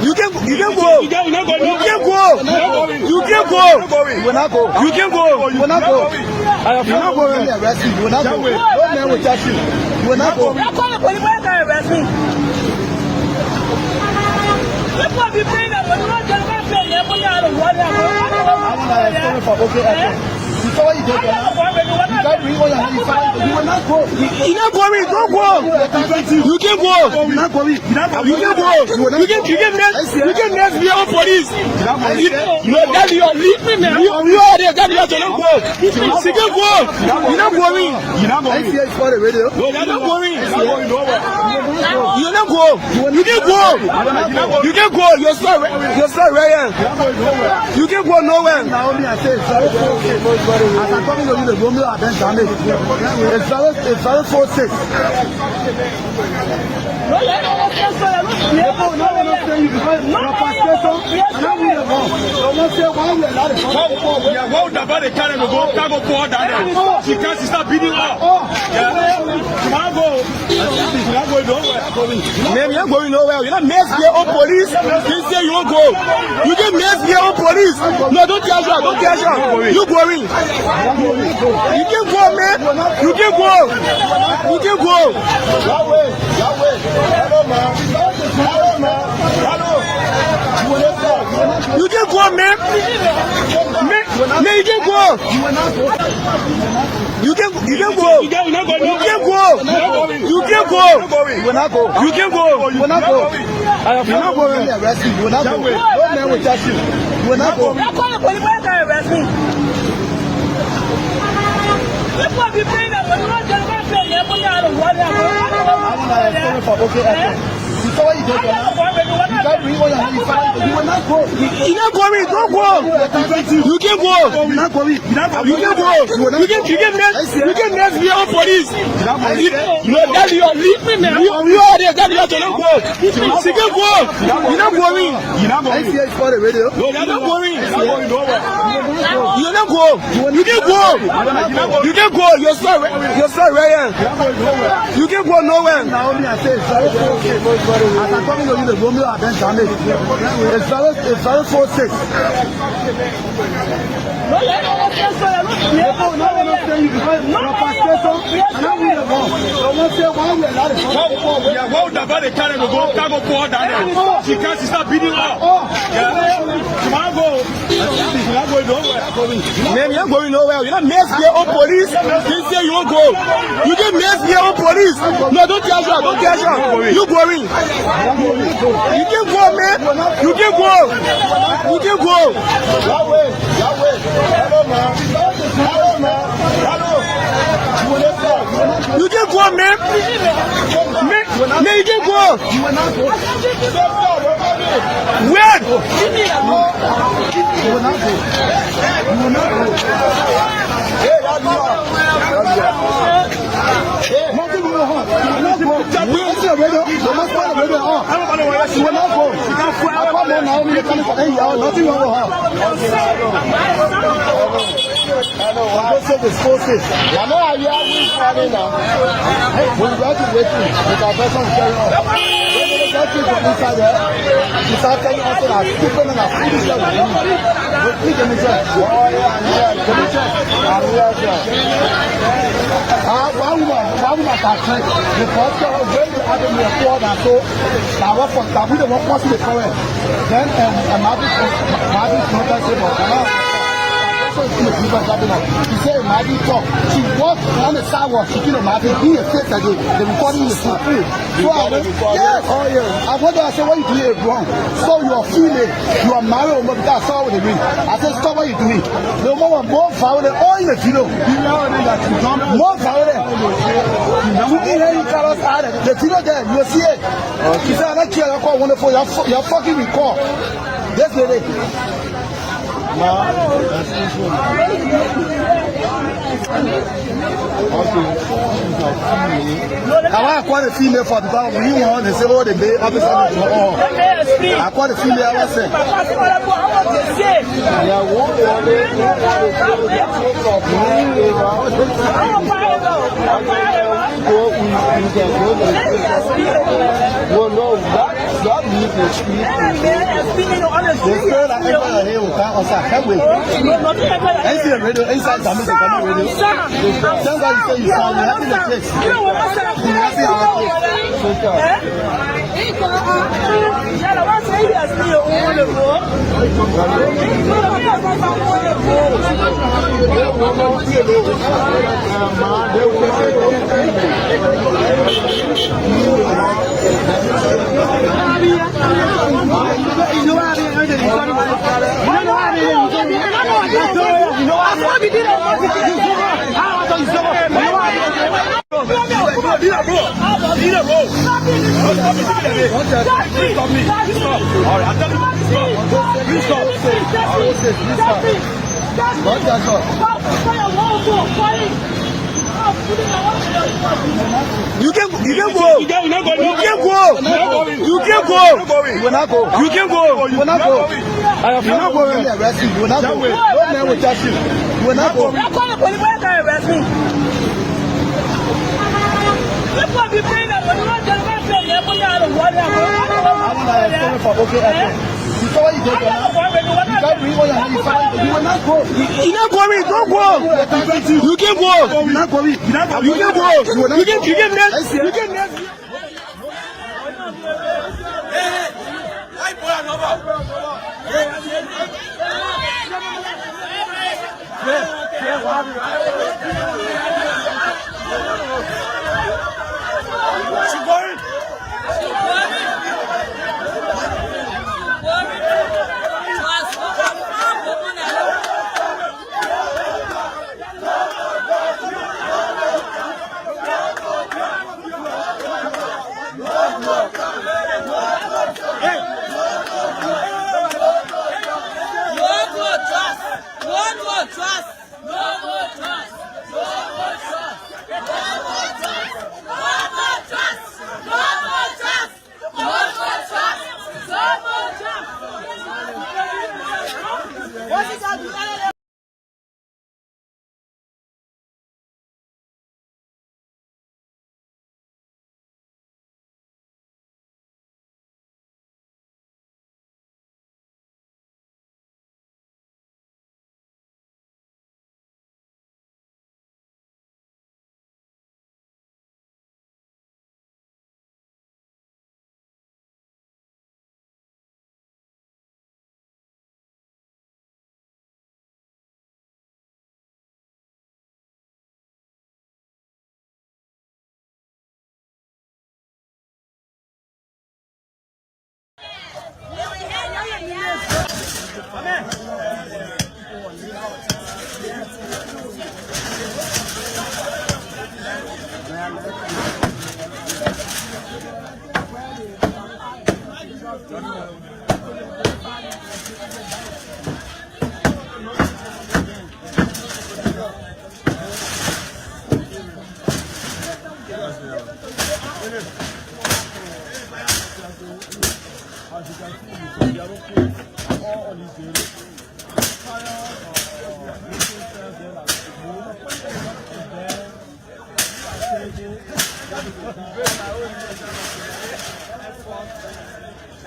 You can go. You can go. You can go. You will not go. You can go. You will not go. I have not go. You will not go. No man will touch you. You will not go. You can't arrest me. People be paying that when you want to pay. You put out of water. I'm sorry for okay. You saw what you did. You can't bring all your hands. You will not go. You not going. Don't go. You can go. You not going. You can go. You can next be on police. No, that you leave me now. You are there. That you have to not go. You can go. You not going. You not going. I for the radio. No, you're not going. You not go. You can go. You can go. You're sorry. You're sorry. You can go nowhere. Naomi, I say sorry. As I'm coming to you, the Romeo are then damaged. It's very 4-6. No, you are going nowhere. You're not mess here on police. They say you won't go. You get mess here on police. No, don't cash out. Don't cash out. You going. You can go, man. You can go. You can go. Hello, man. Hello, man. Hello. You can go, man. Man, you can go. You can go. You can go. You can go. You can go. You will not go. You can go. You will not go. I have not go. Arrest you. You will not go. No man will touch you. You will not go. You can't arrest me. People be paying that when you want to pay. You put out of water. I'm sorry for okay. You saw what you did. You can't bring all your hands. You will not go. You not going. Don't go. You can go. You not going. You can go. You can next be on police. No, that you leave me now. You are there. That you have to not go. You can go. You not going. You not going. I for the radio. No, you're not going. You not go. You can go. You can go. You're sorry. You're sorry. You can go nowhere. Naomi, I say sorry. As I'm coming to you, the Romeo are then damaged. It's very 4-6. No, you man, you're going nowhere. You're not mess here on police. They say you won't go. You get mess here on police. No, don't cash out. Don't cash out. You going. You can go, man. You can go. You can go. Yahweh. Hello, man. Hello, man. Hello. You can go, man. Man, you can go. Where? You will not go. You will not go. Hey, that's not. Nothing will harm. We are still ready. The most part of ready. You will not go. I come on now. Nothing will harm. I know. I just said the forces. I know how you are running now. We're waiting. Because that's what I'm carrying on. When they get you from inside there, you start telling us that I'm stupid and I'm foolish. Give me check. Oh, yeah. Give me check. I'm here, sir. Why would I check? Because when you have me a fraud and so, I work for that. We don't want to pass the current. Then, Magic contact him. He said, Maggie talk. She walked on the sidewalk. She killed Maggie. He is sick again. The recording is not free. So I went, yes. Oh, yeah. I went there. I said, what you doing is wrong. So you are female. You are married. Because I saw what they doing. I said, stop what you doing. The woman more violent. All in the video. More violent. You can hear you tell us out. The video there. You will see it. He said, I don't care. I call wonderful. You're fucking record. This lady. No, that's I want a female for the power. You want to say, oh, the day of the sun. I want a female, I was saying. You can go. You can go. You will not go. You can go. You will not go. I have not going to arrest you. You will not go. No man will touch you. You will not go. You can't arrest me. Don't go. You can go. You can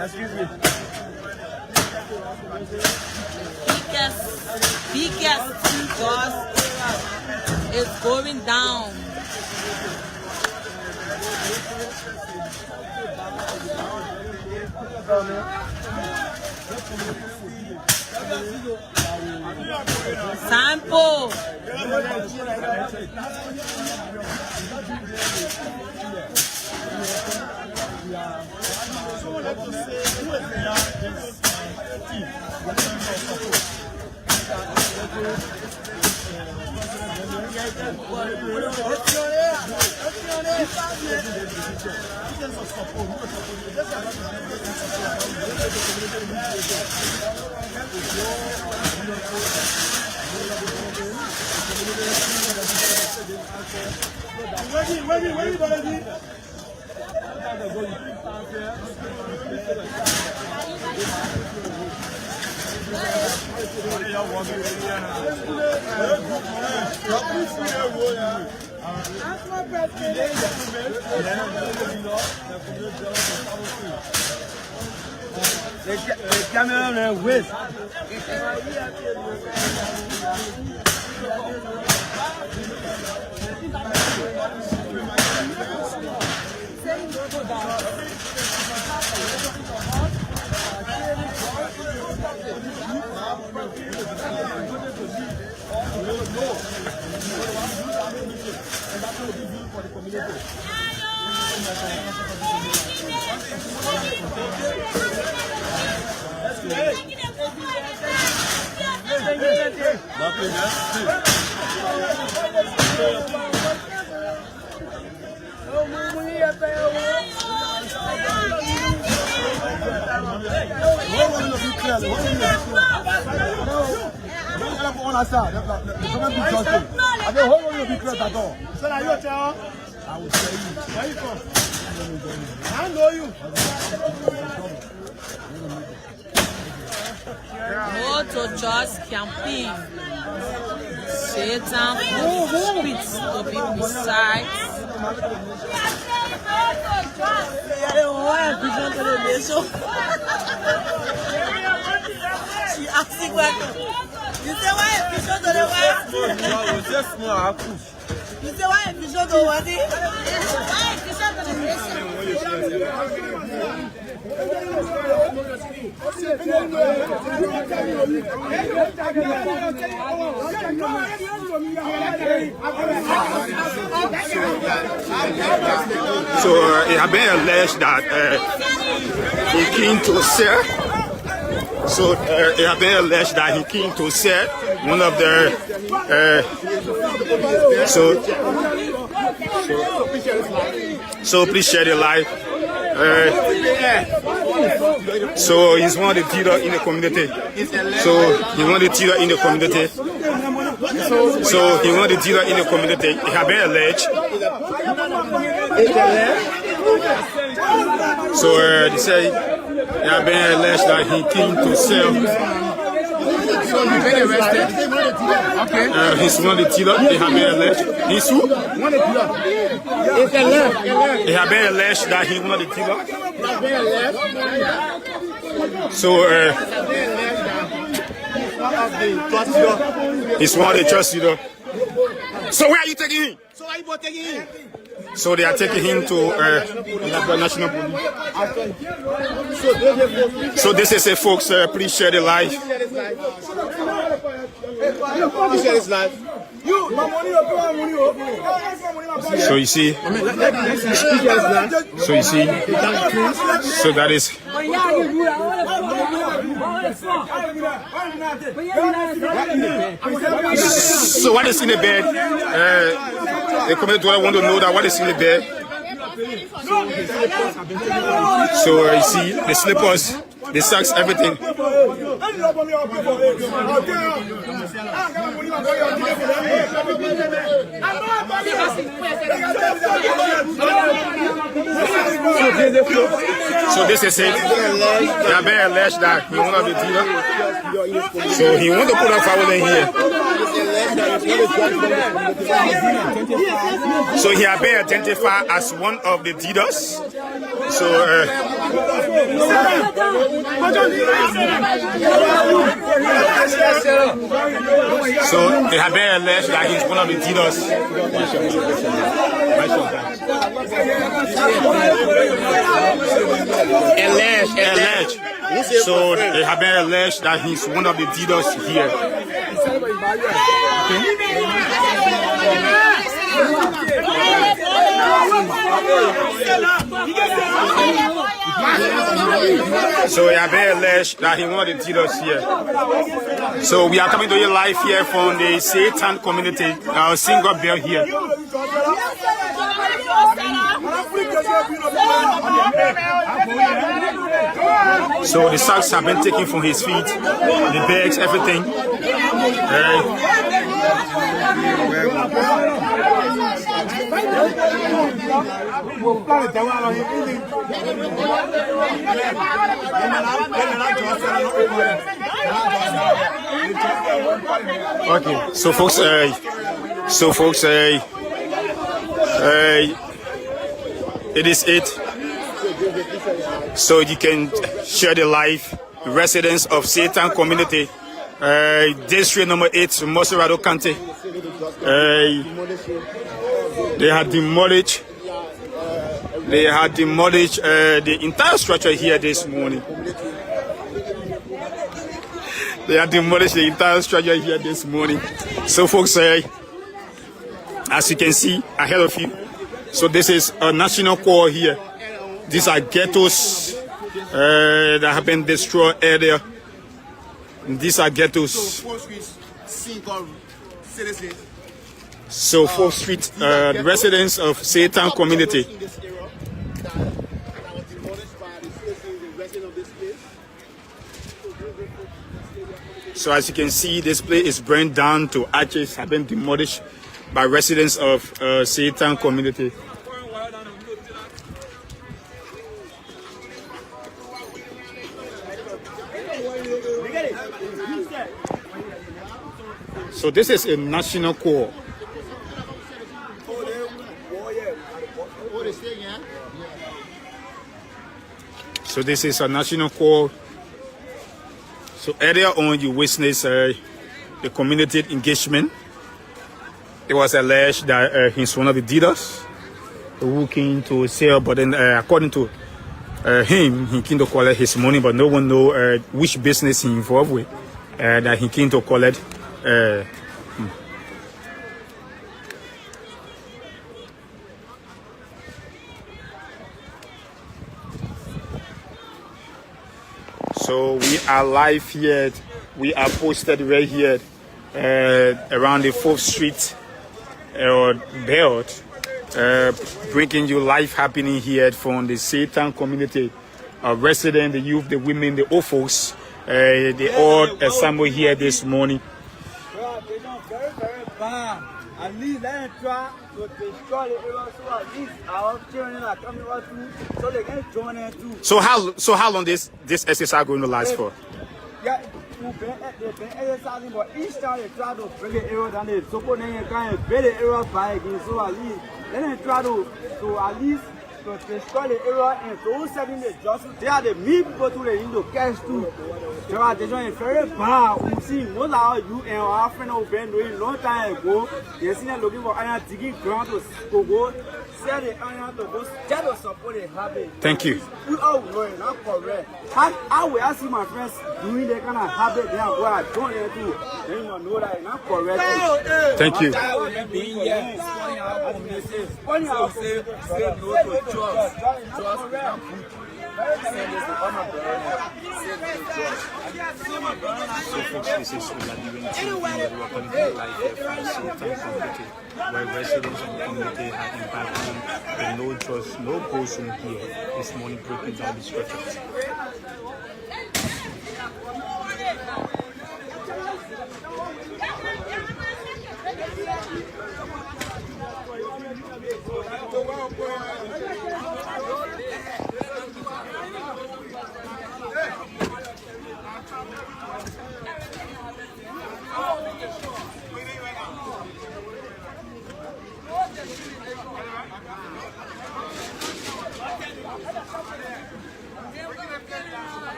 Excuse me. Be careful, because it's going down. Sample. I know you. Go to church campaign. Satan spirits to be beside. She asking you say why a vision to the west? You say why a vision to what? Why a vision to the nation? So it has been alleged that he came to sell. So it has been alleged that he came to sell one of the. So please share the live. So he's one of the leaders in the community. So he one of the leaders in the community. So he one of the leaders in the community. It has been alleged. So they say it has been alleged that he came to sell. So you've been arrested? Okay. He's one of the dealers. It has been alleged. He's who? One of the dealers. It has been alleged that he's one of the dealers. So he's one of the trust leaders. So where are you taking him? So why are you both taking him? So they are taking him to National Police. So this is it, folks. Please share the live. Please share this live. So you see. So you see. So that is. So what is in the bed? The community want to know that what is in the bed. So you see the slippers, the socks, everything. So this is it. They are very alleged that he want to be dealer. So he want to put a foul in here. So he has been identified as one of the dealers. So they have been alleged that he's one of the dealers. Alleged. So they have been alleged that he's one of the dealers here. So they have been alleged that he's one of the dealers here. So we are coming to you live here from the Satan community, our single bell here. So the socks have been taken from his feet, the bags, everything. Okay, so folks, it is it. So you can share the live. Residents of Satan community, district number 8, Moserado County. They had demolished the entire structure here this morning. They had demolished the entire structure here this morning. So folks, as you can see ahead of you, so this is a national core here. These are ghettos that have been destroyed earlier. These are ghettos. So 4th Street, residents of Satan community. So as you can see, this place is burned down to ashes, have been demolished by residents of Satan community. So this is a national core. So this is a national core. So earlier on you witnessed the community engagement. It was alleged that he's one of the dealers who came to sell, but then according to him, he came to collect his money, but no one know which business he involved with, that he came to collect. So we are live here. We are posted right here around the 4th Street belt, bringing you live happening here from the Satan community, residents, the youth, the women, the old folks. They all assembled here this morning. At least let them try to destroy the area, so at least our children are coming out too, so they can join in too. So how long this exercise going to last for? Yeah, they've been exercising, but each time they try to bring the area down, they so they can build the area back again. So at least let them try to at least to destroy the area and those setting the justice. They are the mean people to the into cash too. They are very bad. We see most of you and our friend who been doing long time ago. They see them looking for iron digging ground to go sell the iron to go just to support the habit. Thank you. We all know it, not correct. I will ask my friends doing that kind of habit. They are going to do. They will know that it's not correct. Thank you. This is where residents of the community are impacting the no trust, no go zone here this morning, breaking down the structures.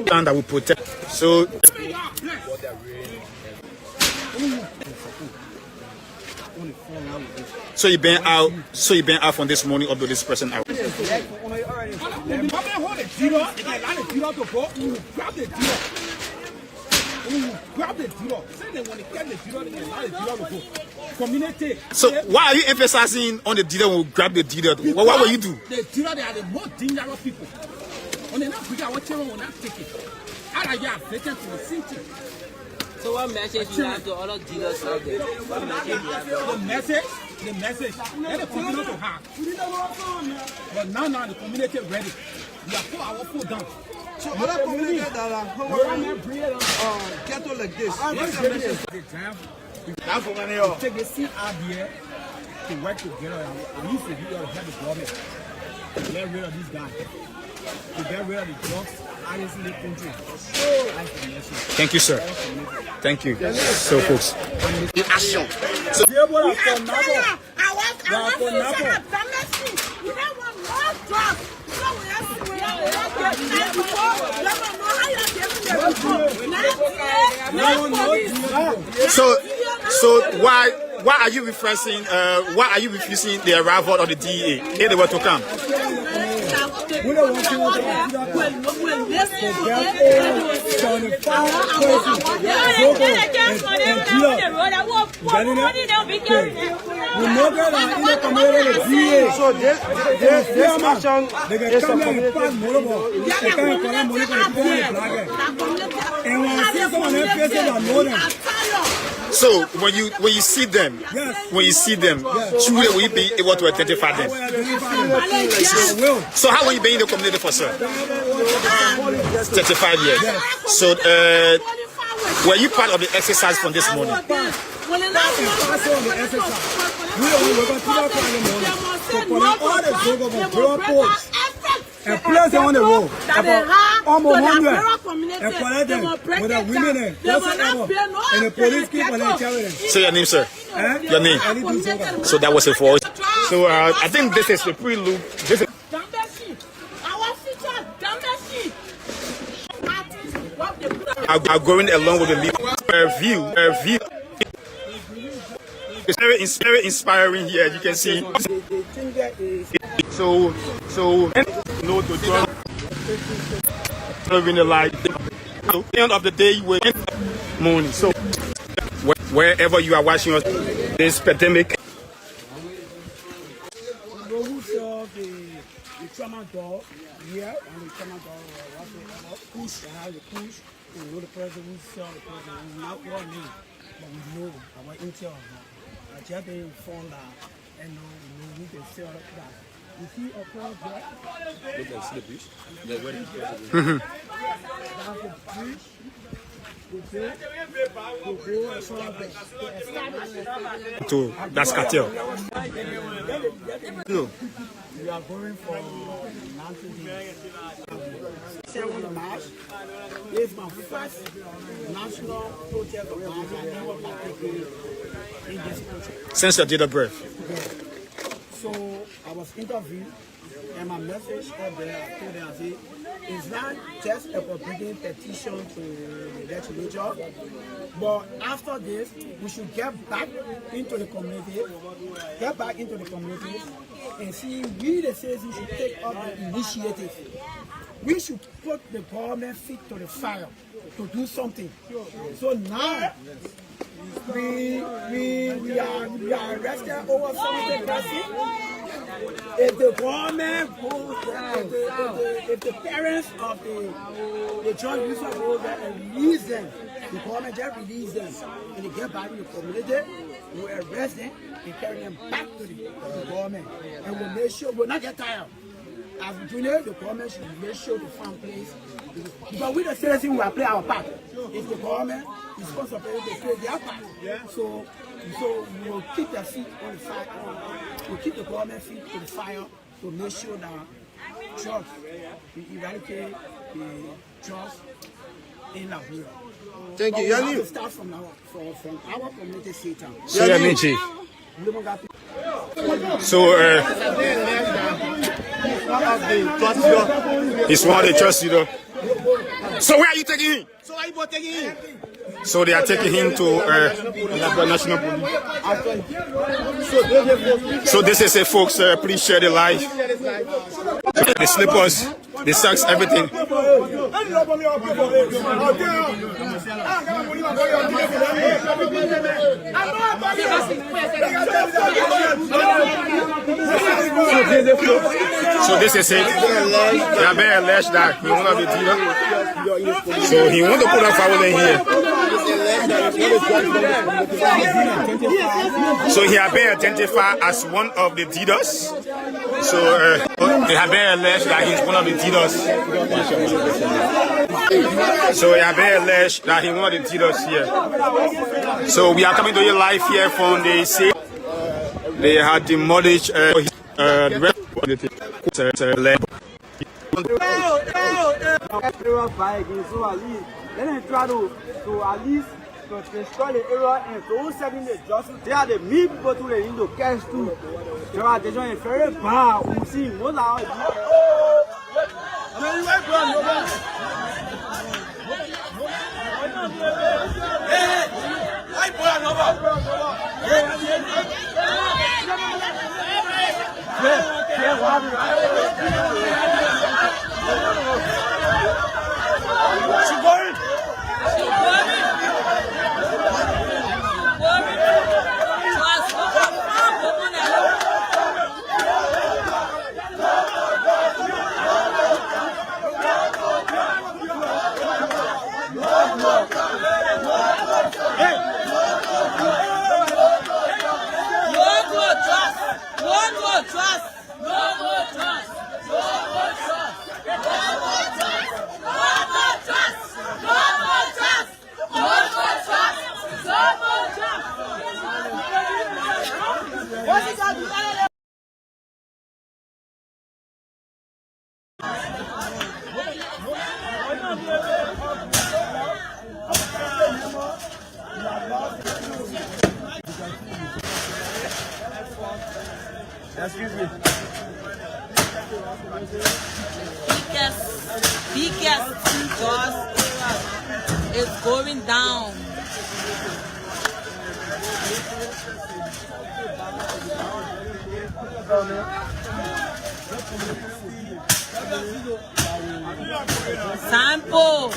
That will protect. So you been out. So you been out from this morning up to this present hour. grab the dealer. Say they want to get the dealer, they allow the dealer to go. Community. So why are you emphasizing on the dealer who grab the dealer? What will you do? The dealer, they are the most dangerous people. On the not bigger, what children will not take it. How are you affected to the city? So what message you have to all dealers out there? What message you have? The message. Let the community to have. But now the community ready. We are put our foot down. So other community that are ghetto like this. Take the seat out here to work together. We used to be able to help the government to get rid of these guys. To get rid of the drugs in the country. Thank you, sir. Thank you. So, folks. In action. So, so why are you refusing the arrival of the DEA if they were to come? So this action is So when you see them, truly will you be able to identify them? So how long you been in the community for, sir? 35 years. So were you part of the exercise from this morning? And place them on the road. Almost 100. And collect them with the women and the police keep on telling them. Say your name, sir. Your name. So that was a voice. So I think this is the prelude. This is are going along with the view. It's very inspiring here. You can see. So no to living the life. So end of the day, we morning. So wherever you are watching us, this pandemic. The trauma door here and the trauma door push and how they push. We know the person who saw the person who not your name, but we know our Intl. I just been informed that and we can sell that. You see across there? Look at the bridge. That's where the That's the bridge. That's cartel. We are going for Natl 7 March. This is my first national protest of I've never participated in this country. Since your date of birth. So I was interviewed and my message up there, I told them, I said, it's not just a forbidden petition to the legislature, but after this, we should get back into the community, and see we the citizens should take up the initiative. We should put the government feet to the fire to do something. So now, we are arrested over 70 persons. If the government goes there, if the parents of the drug users go there and release them, the government just release them and they get back in the community, we arrest them and carry them back to the government. And we'll make sure we'll not get tired. As we do it, the government should make sure to find place. But we the citizens will play our part. If the government is supposed to play their part. So we will keep their feet on the fire. We'll keep the government feet to the fire to make sure that drugs, we eradicate the drugs in Liberia. Thank you. We have to start from our community center. So your name, Chief. So he's one of the trust leader. So where are you taking him? So are you both taking him? So they are taking him to National Police. So this is it, folks. Please share the live. The slippers, the socks, everything. So this is it. He have been alleged that he want to be dealer. So he want to put a foul in here. So he have been identified as one of the dealers. So they have been alleged that he's one of the dealers. So he have been alleged that he's one of the dealers here. So we are coming to you live here from the city. They had demolished destroy the area and those setting the justice. They are the me people to the into cash too. There are the joint very bad. We see most of our Excuse me. Biggest because it's going down. Sample.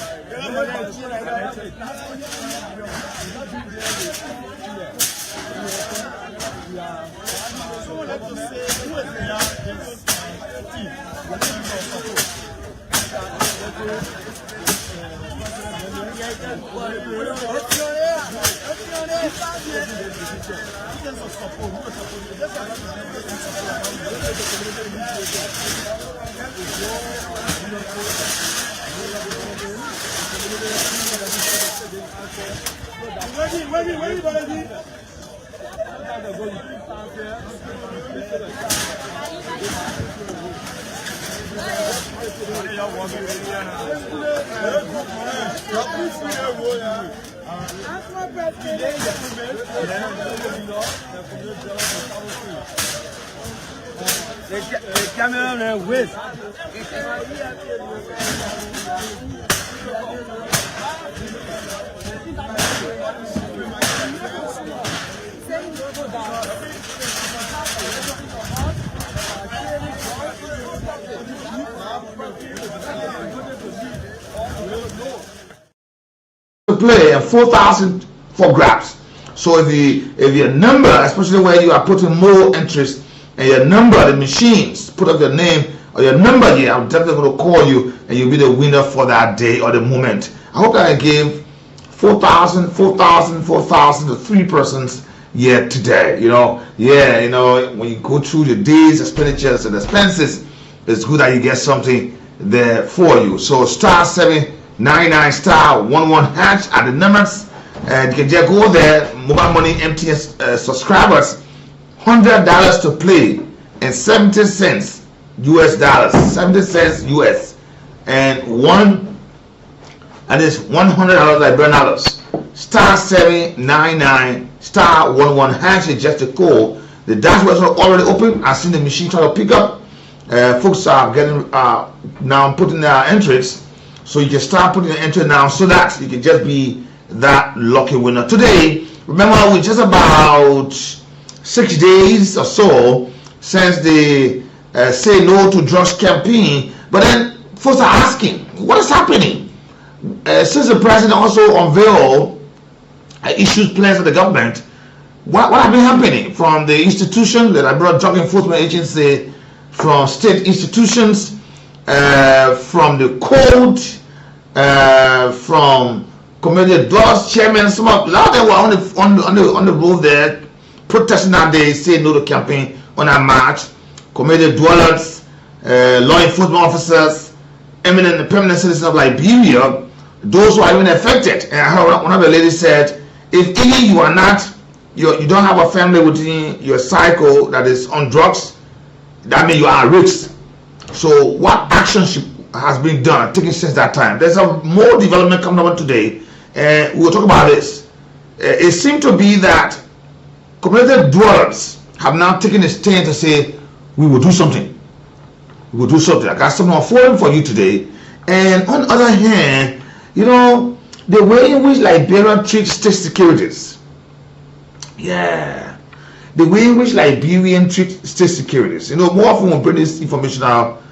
The camera with. To play and 4,000 for grabs. So if your number, especially where you are putting more interest and your number, the machines put up your name or your number here, I'm definitely going to call you and you'll be the winner for that day or the moment. I hope that I gave 4,000 to 3 persons yet today. When you go through the days, expenditures and expenses, it's good that you get something there for you. So star 799 star 11 hash at the numbers, and you can just go there. Mobile money MTS subscribers, $100 to play and 70 cents US dollars, 70 cents US, and it's $100 Liberian dollars. Star 799 star 11 hash is just a call. The dashboard is already open. I've seen the machine trying to pick up. Folks are getting now putting their entries, so you can start putting the entry now so that you can just be that lucky winner today. Remember, we're just about 6 days or so since the say no to drugs campaign, but then folks are asking what is happening. since the president also unveiled issues plans for the government, what have been happening from the institution that I brought, drug enforcement agency, from state institutions, from the court, from community dwellers chairman. Some of a lot of them were on the road there protesting that day, saying no to campaign on that march. Community dwellers, law enforcement officers, eminent and permanent citizens of Liberia, those who are even affected. And I heard one of the ladies said, if even you are not, you don't have a family within your cycle that is on drugs, that means you are at risk. So what action has been done, taken since that time? There's a more development coming up today, and we'll talk about this. It seemed to be that community dwellers have now taken a stand to say, we will do something. We will do something. I got something on forum for you today. And on the other hand, you know, the way in which Liberia treats state securities. Yeah. The way in which Liberian treat state securities. You know, more often we'll bring this information out,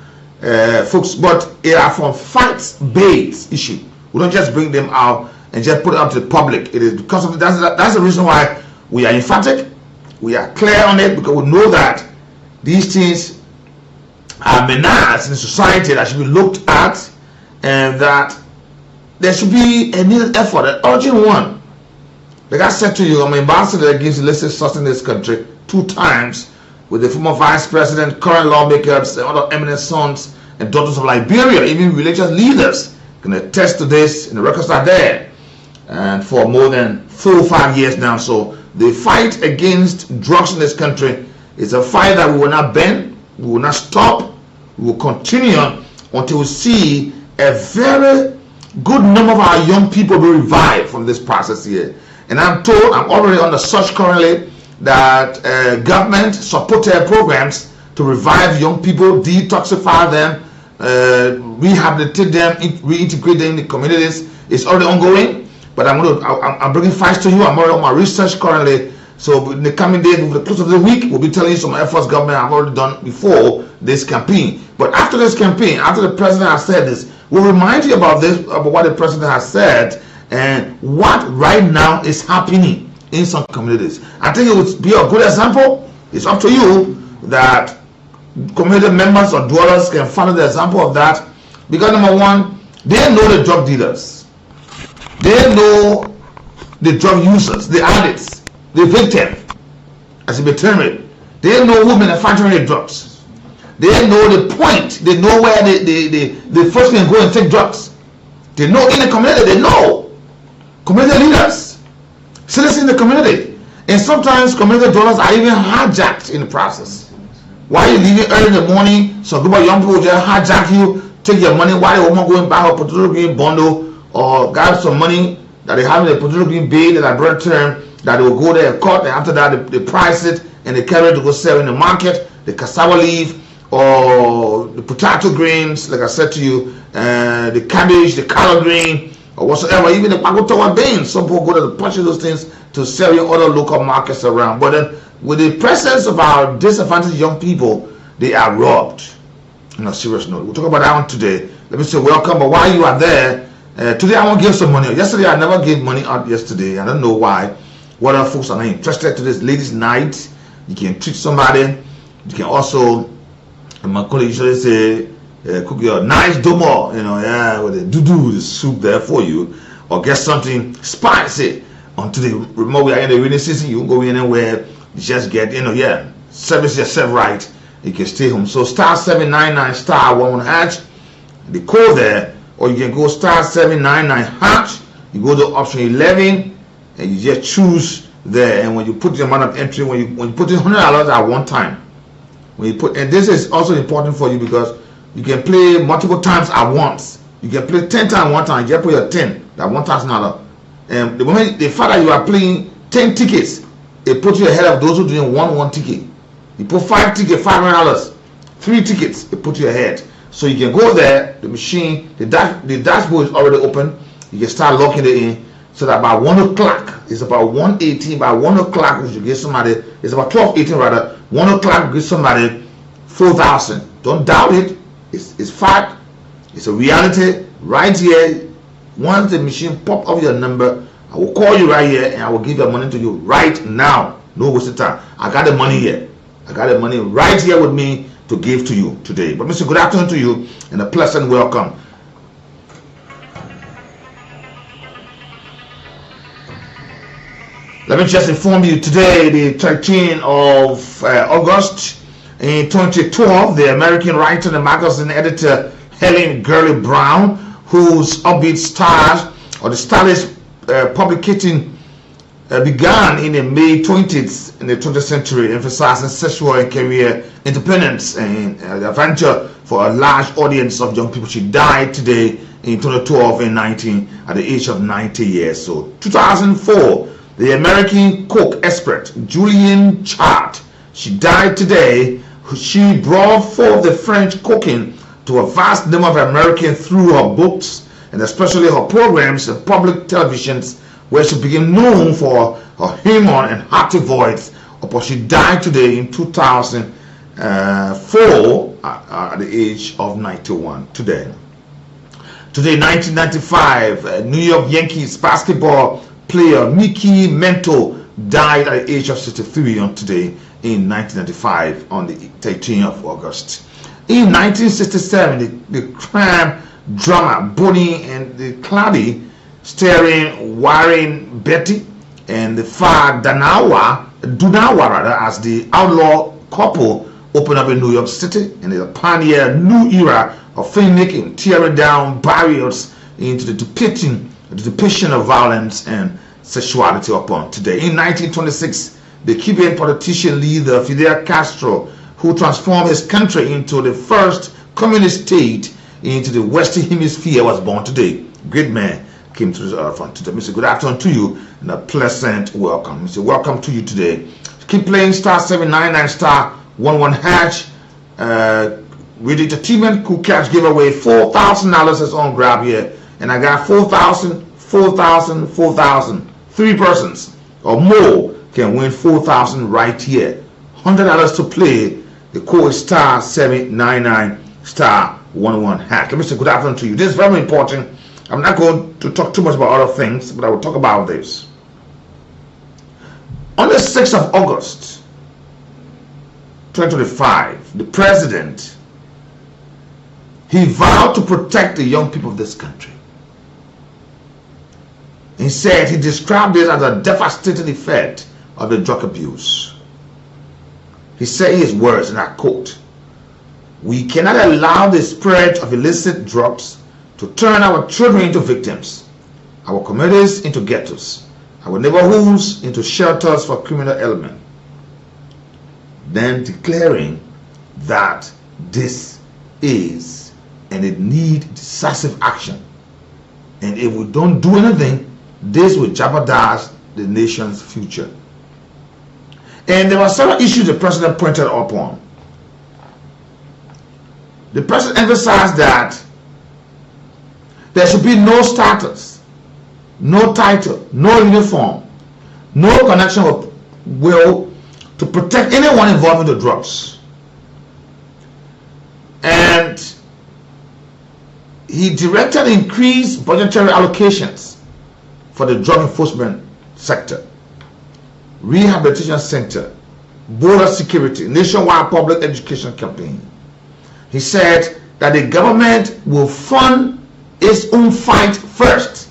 folks, but it are from facts-based issue. We don't just bring them out and just put it out to the public. It is because of that's the reason why we are emphatic, we are clear on it, because we know that these things are menace in society that should be looked at, and that there should be a needed effort, an urgent one. Like I said to you, I'm an ambassador that gives illicit substance in this country 2 times with the former vice president, current lawmakers, and other eminent sons and daughters of Liberia, even religious leaders can attest to this, and the records are there. And for more than 4 or 5 years now. So the fight against drugs in this country is a fight that we will not bend, we will not stop, we will continue until we see a very good number of our young people be revived from this process here. And I'm told, I'm already on the search currently, that government supported programs to revive young people, detoxify them, rehabilitate them, reintegrate them in the communities. It's already ongoing, but I'm bringing facts to you. I'm already on my research currently. So in the coming days, over the course of the week, we'll be telling you some efforts government have already done before this campaign. But after this campaign, after the president has said this, we'll remind you about this, about what the president has said and what right now is happening in some communities. I think it would be a good example. It's up to you that community members or dwellers can follow the example of that, because number one, they know the drug dealers, they know the drug users, the addicts, the victim, as it be termed. They know who manufacturing the drugs. They know the point. They know where the first can go and take drugs. They know in the community. They know community leaders, citizens in the community, and sometimes community dwellers are even hijacked in the process. Why are you leaving early in the morning? So a group of young people just hijack you, take your money. Why the woman go and buy her potato green bundle or grab some money that they have in the potato green bay that I brought term, that they will go there and cut, and after that they price it and they carry it to go sell in the market, the cassava leaf or the potato greens, like I said to you, the cabbage, the collard green, or whatsoever, even the bagotawa beans. Some people go to purchase those things to sell in other local markets around. But then with the presence of our disadvantaged young people, they are robbed. On a serious note, we'll talk about that one today. Let me say welcome, but while you are there, today I want to give some money. Yesterday I never gave money out yesterday. I don't know why. What other folks are not interested to this ladies' night? You can treat somebody. You can also, my colleague usually say, cook your nice domo, you know, yeah, with the the soup there for you, or get something spicy. Until the remote, we are in the rainy season, you can go in anywhere, you just get, you know, yeah, service yourself right, you can stay home. So star 799 star 11 #, the code there, or you can go star 799 #, you go to option 11, and you just choose there. And when you put the amount of entry, when you put in $100 at one time, when you put, and this is also important for you because you can play multiple times at once. You can play 10 times one time. You just put your 10, that $1,000. And the moment the fact that you are playing 10 tickets, it puts you ahead of those who are doing one ticket. You put 5 tickets, $500. 3 tickets, it puts you ahead. So you can go there, the machine, the dashboard is already open. You can start locking it in. So that by 1 o'clock, it's about 1:18. By 1 o'clock, you get somebody. It's about 12:18 rather. 1 o'clock, you get somebody 4,000. Don't doubt it. It's fact. It's a reality right here. Once the machine pop up your number, I will call you right here and I will give your money to you right now. No wasting time. I got the money here. I got the money right here with me to give to you today. But Mr. Good afternoon to you and a pleasant welcome. Let me just inform you today, the 13th of August in 2012, the American writer and magazine editor Helen Gurley Brown, whose upbeat stars or the stylish publicating began in the May 20th in the 20th century, emphasizing sexual and career independence and the adventure for a large audience of young people. She died today in 2012 at the age of 90 years. So 2004, the American cook expert Julian Chart, she died today. She brought forth the French cooking to a vast number of Americans through her books and especially her programs in public televisions, where she became known for her humor and hearty voice. But she died today in 2004 at the age of 91 today. Today, 1995, New York Yankees basketball player Mickey Mantle died at the age of 63 on today in 1995 on the 13th of August. In 1967, the crime drama Bonnie and the Clyde, starring Warren Beatty and the Vah Sr. as the outlaw couple, opened up in New York City, and it pioneered a new era of filmmaking, tearing down barriers into the depiction of violence and sexuality upon today. In 1926, the Cuban politician leader Fidel Castro, who transformed his country into the first communist state into the Western Hemisphere, was born today. Great man came to the earth on today. Mr. Good afternoon to you and a pleasant welcome. Mr. Welcome to you today. Keep playing *799 *11#. With entertainment, Cool Catch gave away $4,000 as on grab here, and I got 4,000. 3 persons or more can win 4,000 right here. $100 to play. The code is *799 *11#. Let me say good afternoon to you. This is very important. I'm not going to talk too much about other things, but I will talk about this. On the 6th of August 2025, the president, he vowed to protect the young people of this country. He said he described this as a devastating effect of the drug abuse. He said his words, and I quote, "We cannot allow the spread of illicit drugs to turn our children into victims, our communities into ghettos, our neighborhoods into shelters for criminal element." Then declaring that this is and it needs decisive action. And if we don't do anything, this will jeopardize the nation's future. And there were several issues the president pointed upon. The president emphasized that there should be no status, no title, no uniform, no connection with will to protect anyone involved in the drugs. And he directed increased budgetary allocations for the drug enforcement sector, rehabilitation center, border security, nationwide public education campaign. He said that the government will fund its own fight first.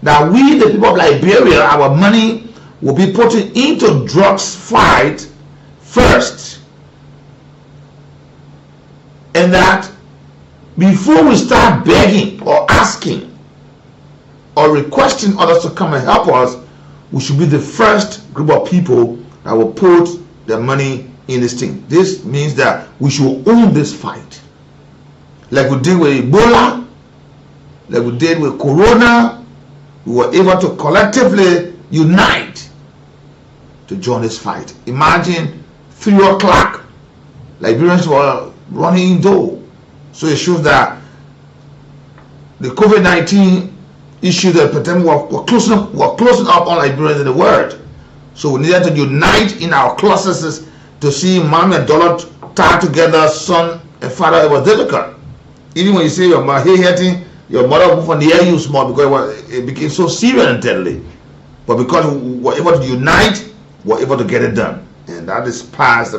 That we, the people of Liberia, our money will be put into drugs fight first. And that before we start begging or asking or requesting others to come and help us, we should be the first group of people that will put their money in this thing. This means that we should own this fight. Like we did with Ebola, like we did with Corona, we were able to collectively unite to join this fight. Imagine 3 o'clock, Liberians were running indoors. So it shows that the COVID-19 issue, the pandemic, were closing up on Liberians in the world. So we needed to unite in our closets to see mom and daughter tied together, son and father. It was difficult. Even when you say your mom, hey, Your mother moved from the air use more because it became so serious internally. But because we were able to unite, we were able to get it done. And that is past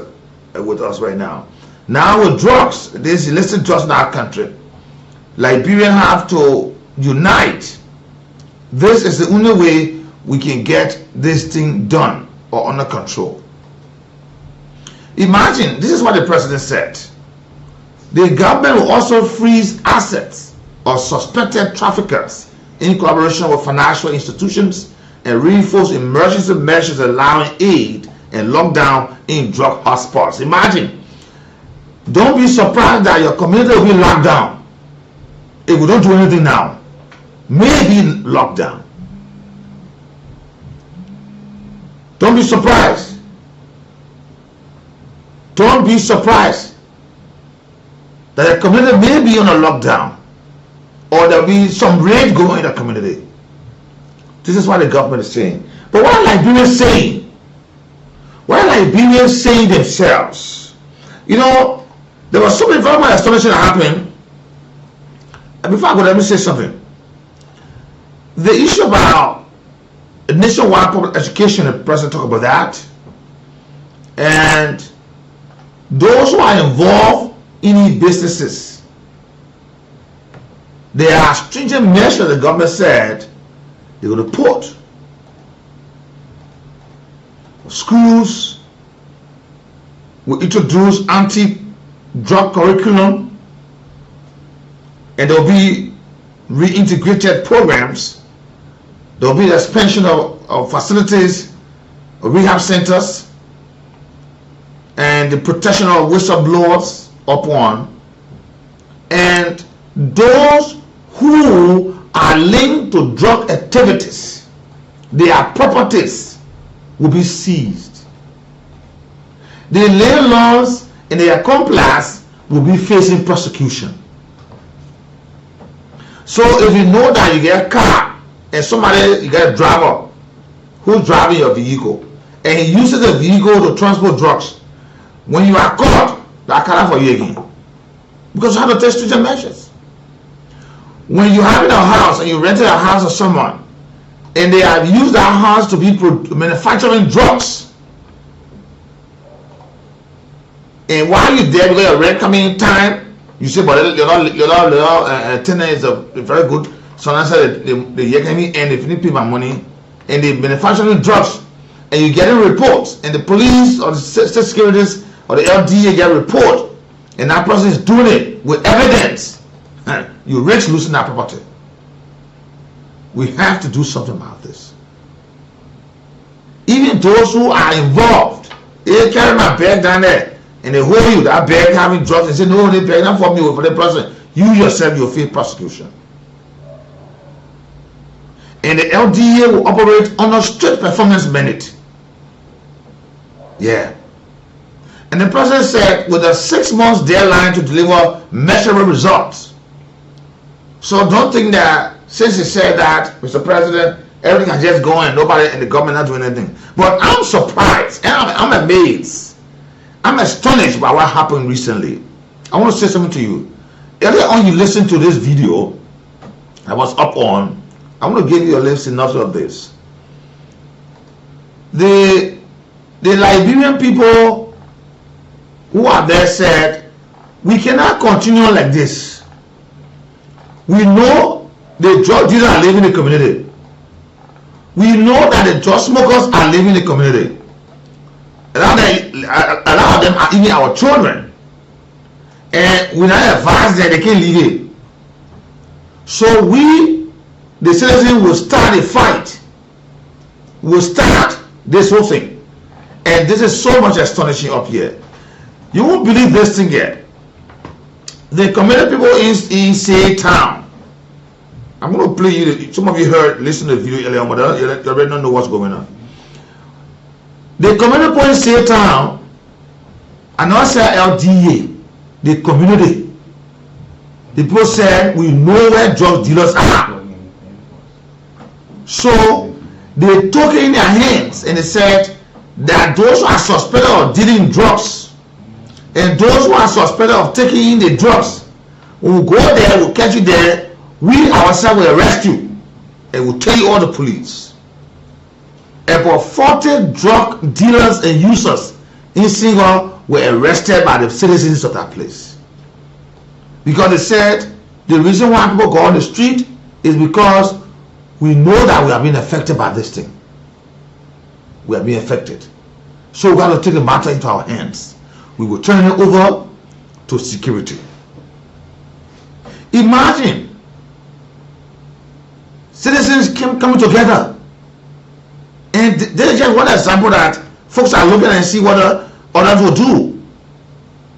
with us right now. Now with drugs, there's illicit drugs in our country. Liberians have to unite. This is the only way we can get this thing done or under control. Imagine, this is what the president said. The government will also freeze assets of suspected traffickers in collaboration with financial institutions and reinforce emergency measures allowing aid and lockdown in drug hotspots. Imagine. Don't be surprised that your community will be locked down if we don't do anything now. Maybe locked down. Don't be surprised. Don't be surprised that the community may be on a lockdown or there will be some raid going in the community. This is what the government is saying. But what are Liberians saying? What are Liberians saying themselves? You know, there was something very much astonishing that happened. And before I go, let me say something. The issue about nationwide public education, the president talked about that. And those who are involved in businesses, there are stringent measures the government said they're going to put. Schools will introduce anti-drug curriculum, and there will be reintegrated programs. There will be the expansion of facilities, of rehab centers, and the protection of whistleblowers upon. And those who are linked to drug activities, their properties will be seized. The landlords and their accomplices will be facing prosecution. So if you know that you get a car and you get a driver who's driving your vehicle and he uses the vehicle to transport drugs, when you are caught, that car for you again, because you have to take stringent measures. When you have in a house and you rented a house of someone and they have used that house to be manufacturing drugs, and while you're there because your rent coming in time, you say, but your tenant is very good, so I said they get me, and if you need pay my money, and they manufacturing drugs, and you getting reports, and the police or the state securities or the LDA get a report, and that person is doing it with evidence, you risk losing that property. We have to do something about this. Even those who are involved, they carry my bag down there and they hold you, that bag having drugs, and say, no, they bag not for me, for the person. You yourself, you'll face prosecution. And the LDA will operate on a strict performance mandate. Yeah. And the president said, with a 6 months deadline to deliver measurable results. So don't think that since he said that, Mr. President, everything is just going, nobody in the government not doing anything. But I'm surprised and I'm amazed. I'm astonished by what happened recently. I want to say something to you. Earlier on, you listened to this video I was up on. I want to give you a little synopsis of this. The Liberian people who are there said, we cannot continue like this. We know the drug dealers are living in the community. We know that the drug smokers are living in the community. A lot of them are even our children. And we now advise that they can't leave it. So we, the citizens, will start a fight. We'll start this whole thing. And this is so much astonishing up here. You won't believe this thing yet. The community people in Say Town. I'm going to play you. Some of you listen to the video earlier on, but you already don't know what's going on. The community people in Say Town, and not say LDA, the community. The people said, we know where drug dealers are. So they took it in their hands and they said that those who are suspected of dealing drugs and those who are suspected of taking in the drugs, we will go there, we'll catch you there, we ourselves will arrest you and will tell you all the police. About 40 drug dealers and users in Single were arrested by the citizens of that place. Because they said the reason why people go on the street is because we know that we are being affected by this thing. We are being affected. So we got to take the matter into our hands. We will turn it over to security. Imagine citizens coming together. And this is just one example that folks are looking and see what others will do.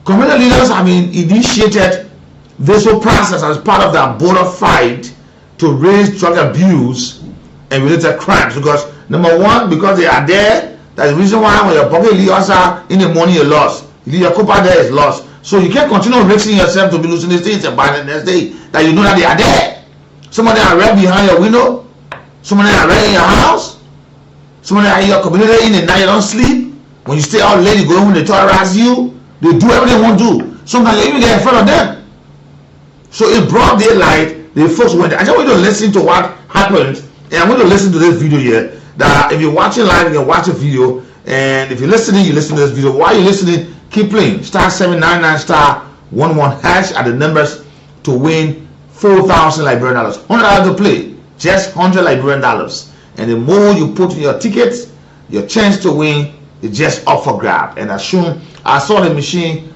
Community leaders have initiated this whole process as part of their border fight to raise drug abuse and related crimes. Because number one, because they are there, that's the reason why when your pocket leaves in the morning you're lost. Your cooper there is lost. So you can't continue risking yourself to be losing these things and by the next day that you know that they are there. Some of them are right behind your window. Some of them are right in your house. Some of them are in your community in the night you don't sleep. When you stay out late, you go home, they terrorize you. They do everything they want to do. Sometimes you even get in front of them. So in broad daylight, the folks went there. I just want you to listen to what happened. And I'm going to listen to this video here. That if you're watching live, you can watch a video. And if you're listening, you listen to this video. While you're listening, keep playing. *799 *11# at the numbers to win 4,000 Liberian dollars. $100 to play. Just 100 Liberian dollars. And the more you put in your tickets, your chance to win is just up for grab. And as soon I saw the machine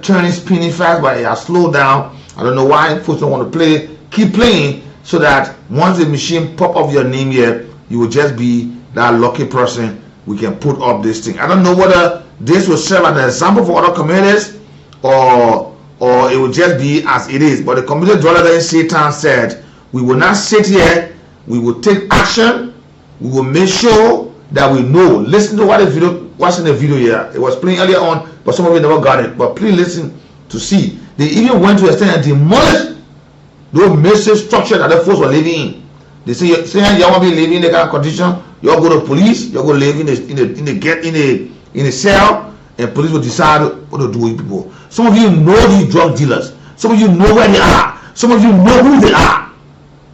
turning, spinning fast, but it has slowed down. I don't know why folks don't want to play. Keep playing so that once the machine pop up your name here, you will just be that lucky person we can put up this thing. I don't know whether this will serve as an example for other communities or it will just be as it is. But the community dweller in Satan said, we will not sit here, we will take action, we will make sure that we know. Listen to what's in the video here. It was playing earlier on, but some of you never got it. But please listen to see. They even went to extend and demolished those massive structure that the folks were living in. They say you want to be living in the kind of condition, you all go to police, you all go live in a cell, and police will decide what to do with people. Some of you know these drug dealers. Some of you know where they are. Some of you know who they are.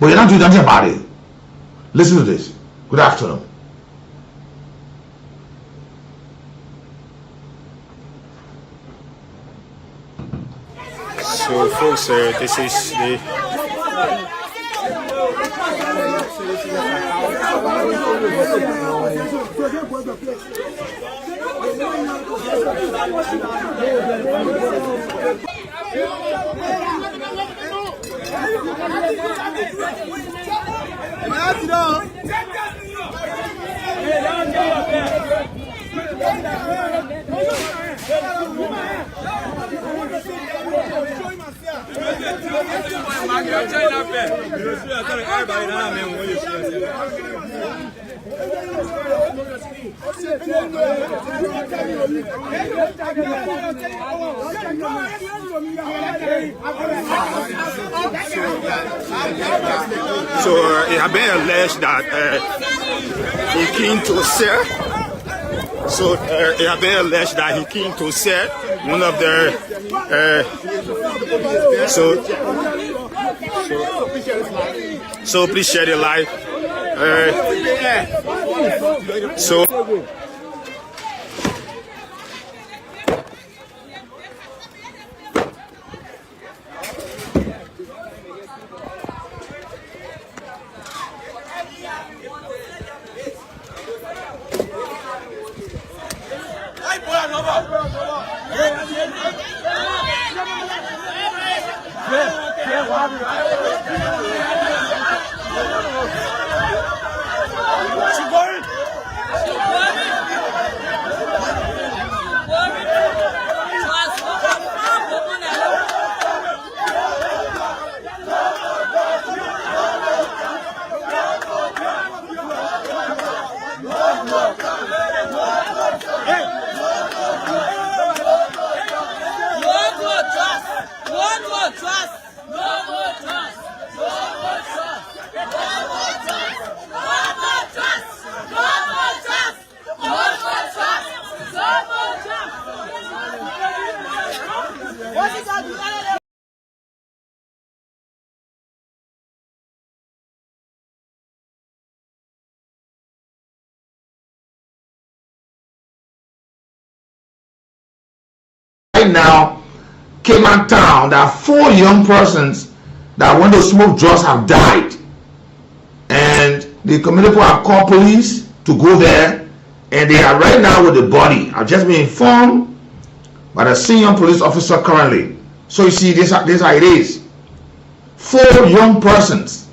But you're not doing nothing about it. Listen to this. Good afternoon. So folks, this is the So it has been alleged that he came to sell. So it has been alleged that he came to sell one of the. So please share the live. So. What is that? now came out town that 4 young persons that when they smoke drugs have died, and the community people have called police to go there, and they are right now with the body. I've just been informed by the senior police officer currently. So you see, this how it is. 4 young persons.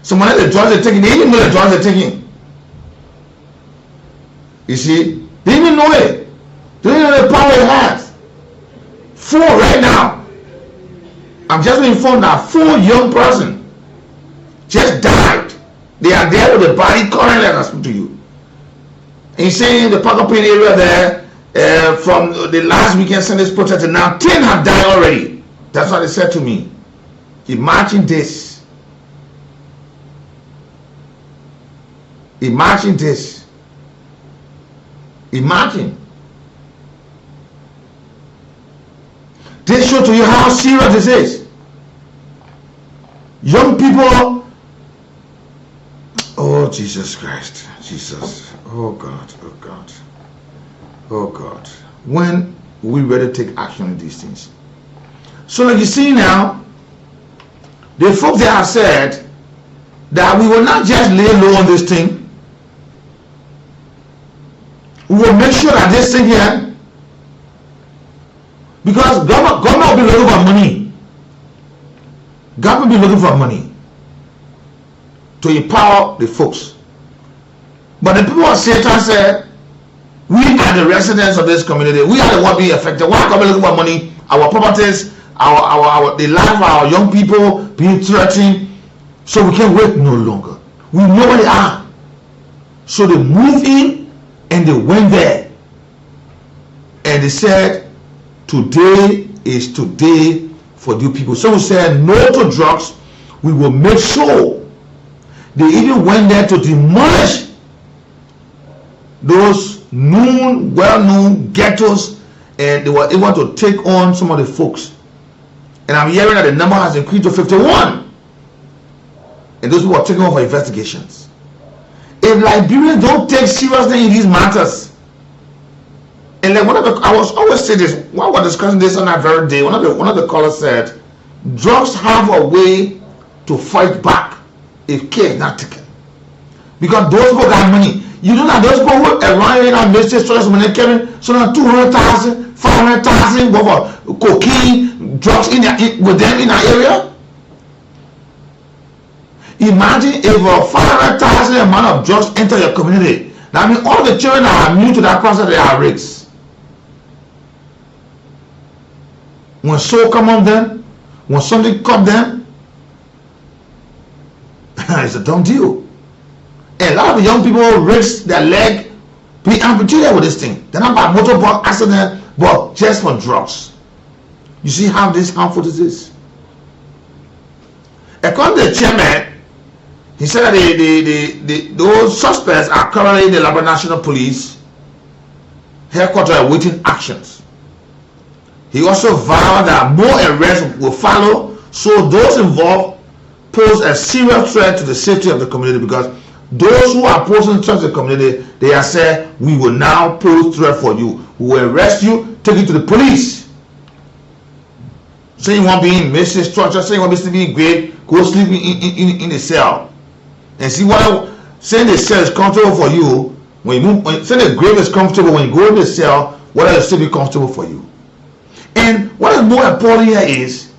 So when the drugs are taking, they even know the drugs are taking. You see, they even know it. They even know the power it has. 4 right now. I'm just being informed that 4 young persons just died. They are there with the body currently as I speak to you. And he's saying the Pacopin area there, from the last weekend Sunday's protest to now, 10 have died already. That's what they said to me. Imagine this. Imagine this. Imagine. This shows to you how serious this is. Young people. Oh, Jesus Christ. Jesus. Oh, God. Oh, God. Oh, God. When we ready to take action on these things? So, like you see now, the folks that have said that we will not just lay low on this thing. We will make sure that this thing here, because government will be looking for money. Government will be looking for money to empower the folks. But the people of Satan said, we are the residents of this community. We are the ones being affected. Why are we looking for money? Our properties, the life of our young people being threatened. So we can't wait no longer. We know where they are. So they moved in and they went there. And they said, today is today for you people. So we said no to drugs. We will make sure. They even went there to demolish those well-known ghettos, and they were able to take on some of the folks. And I'm hearing that the number has increased to 51. And those people are taken on for investigations. If Liberians don't take seriously in these matters, and like I was always saying this, while we were discussing this on that very day, one of the callers said, drugs have a way to fight back if care is not taken. Because those people got money. You know that those people who are running around Mr. Stores when they carry so now 200,000, 500,000 for cocaine, drugs with them in that area. Imagine if a 500,000 amount of drugs enter your community. That means all the children that are new to that process, they are raped. When soul come on them, when something cut them, it's a dumb deal. And a lot of young people risk their leg being amputated with this thing. They're not by motorbike accident, but just for drugs. You see how harmful this is. According to the chairman, he said that those suspects are currently in the Liberia National Police headquarters awaiting actions. He also vowed that more arrests will follow, so those involved pose a serious threat to the safety of the community, because those who are posing threats to the community, they are saying, we will now pose threat for you. We will arrest you, take you to the police. Say you want to be in Mrs. structure, say you want to be in grave, go sleep in the cell. And see what saying the cell is comfortable for you. When you move, saying the grave is comfortable, when you go in the cell, what will still be comfortable for you? And what is more important here is,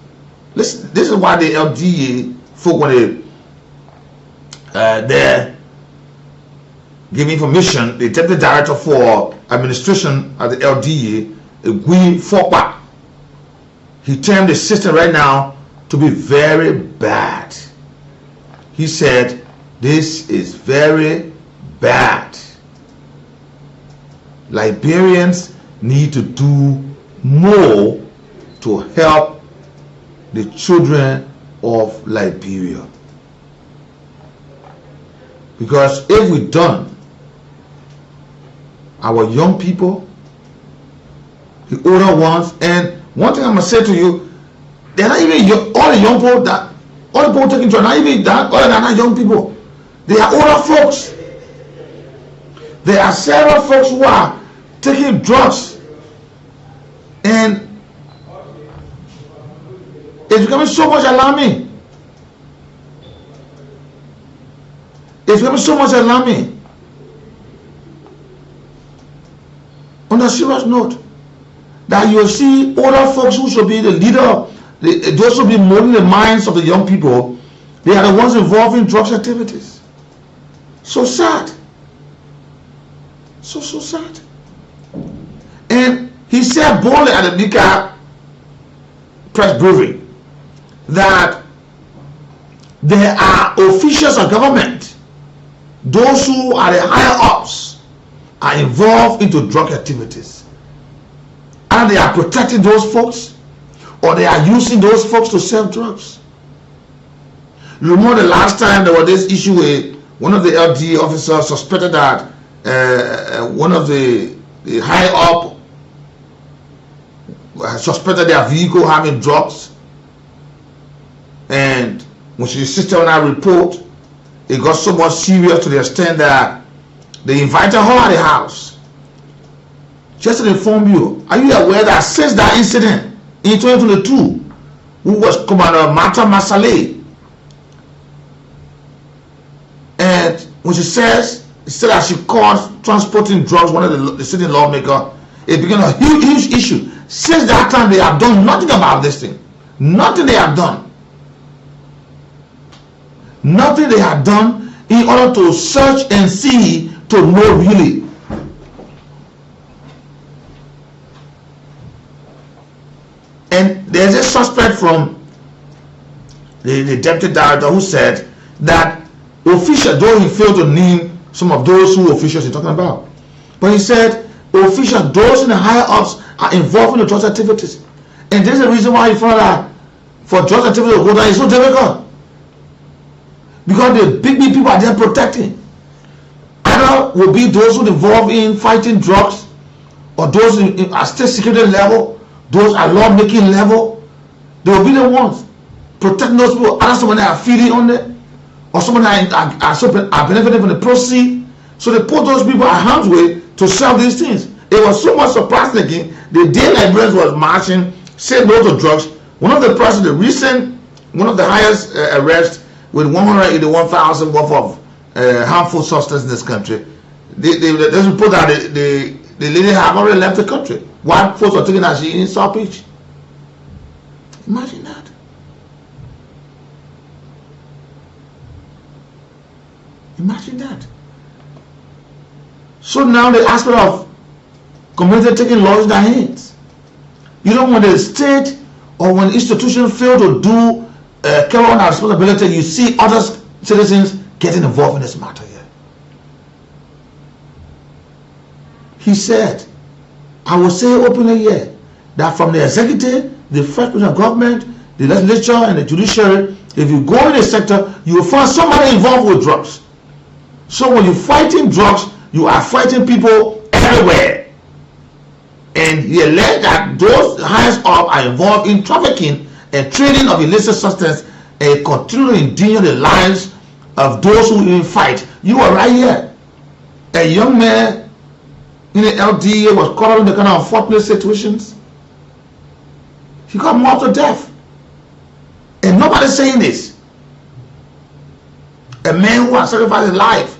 this is why the LDA folk, when they give information, the deputy director for administration at the LDA, Gui Fokpa, he termed the system right now to be very bad. He said, this is very bad. Liberians need to do more to help the children of Liberia. Because if we don't, our young people, the older ones, and one thing I'm gonna say to you, they're not even all the young people that all the people taking drugs, not even that, all they're not young people. They are older folks. There are several folks who are taking drugs, and It's becoming so much alarming. It's becoming so much alarming. On a serious note, that you see older folks who should be the leader, those who be molding the minds of the young people, they are the ones involved in drugs activities. So sad. So sad. And he said boldly at the Nika press briefing that there are officials of government, those who are the higher ups, are involved into drug activities. And they are protecting those folks, or they are using those folks to sell drugs. Remember the last time there was this issue with one of the LD officers suspected that one of the high up suspected their vehicle having drugs, and when she insisted on that report, it got so much serious to the extent that they invited her at the house. Just to inform you, are you aware that since that incident in 2022, who was Commander Mata Masale, and when she said that she caught transporting drugs, one of the sitting lawmaker, it became a huge issue. Since that time, they have done nothing about this thing. Nothing they have done. Nothing they have done in order to search and see to know really. And there's a suspect from the deputy director who said that officials, though he failed to name some of those who officials he's talking about, but he said officials, those in the higher ups, are involved in the drug activities. And there's a reason why he found that for drug activity to go down is so difficult. Because the big people are there protecting. Either will be those who involved in fighting drugs, or those at state security level, those at law-making level. They will be the ones protecting those people. Either someone that are feeding on them, or someone that are benefiting from the proceeds. So they put those people at harm's way to sell these things. It was so much surprising. The day Liberians was marching, saying no to drugs. One of the persons, one of the highest arrests with 181,000 worth of harmful substance in this country. There's report that the lady have already left the country. White folks are taking that she in South Beach. Imagine that. Imagine that. So now the aspect of community taking laws in their hands. You know, when the state or when institutions fail to do carry on our responsibility, you see other citizens getting involved in this matter here. He said, I will say openly here that from the executive, the first president of government, the legislature, and the judiciary, if you go in the sector, you will find somebody involved with drugs. So when you're fighting drugs, you are fighting people everywhere. And he alleged that those highest up are involved in trafficking and trading of illicit substance and continue to endanger the lives of those who even fight. You are right here. A young man in the LDA was caught up in the kind of unfortunate situations. He got mauled to death. And nobody's saying this. A man who has sacrificed his life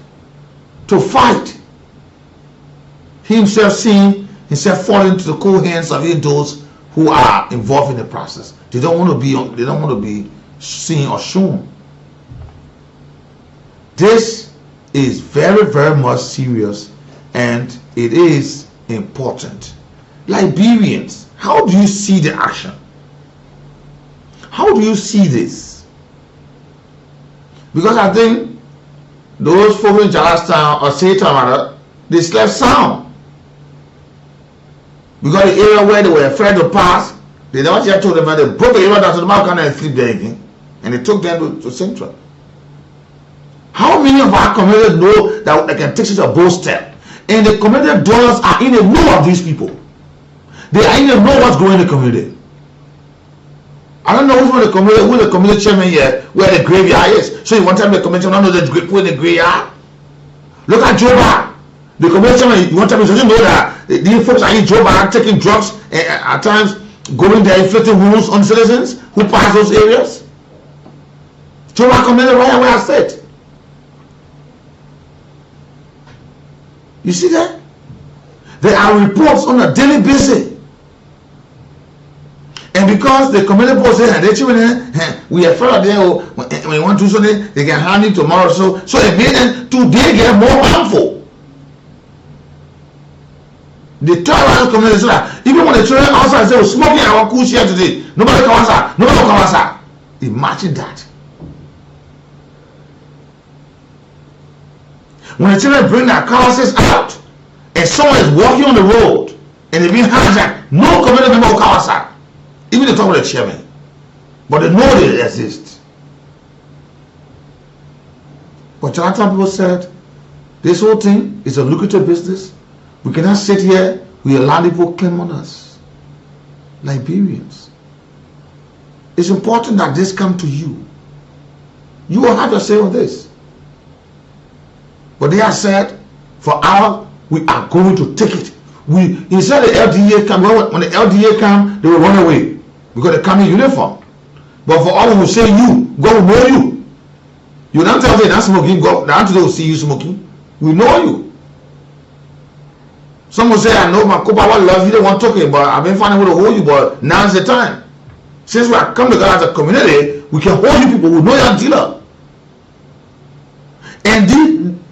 to fight, he himself seeing himself falling into the cold hands of those who are involved in the process. They don't want to be seen or shown. This is very, very much serious, and it is important. Liberians, how do you see the action? How do you see this? Because I think those folks in Charlestown or Satan rather, they slept sound. Because the area where they were afraid to pass, they never yet told them that they broke the area down to the mountain and sleep there again. And they took them to Central. How many of our community know that they can take such a bold step? And the community dwellers are in the know of these people. They are in the know what's going in the community. I don't know who the community chairman here, where the graveyard is. So you want to tell me the community chairman knows who in the graveyard? Look at Joba. The community chairman, you want to tell me, doesn't know that these folks are in Joba taking drugs, and at times going there inflicting wounds on citizens who pass those areas? To our community right where I said. You see that? There are reports on a daily basis. And because the community board said, they children, we are afraid of them, when you want to do something, they can hand it tomorrow. So it made them today get more harmful. The terrorize community so that even when the children outside say, we're smoking our cool here today, nobody come outside, nobody come outside. Imagine that. When the children bring their cars out, and someone is walking on the road, and they're being hijacked, no community member will come outside. Even they talk about the chairman. But they know they exist. But Jonathan people said, this whole thing is a lucrative business. We cannot sit here, we allow people claim on us. Liberians. It's important that this come to you. You will have to say on this. But they have said, for our, we are going to take it. Instead the LDA come, when the LDA come, they will run away. Because they come in uniform. But for all, we will say you, God will know you. You don't tell them that's smoking, God, now they will see you smoking. We know you. Some will say, I know my Copa love you, they want to talk it, but I've been finding a way to hold you, but now is the time. Since we have come together as a community, we can hold you people who know your dealer. And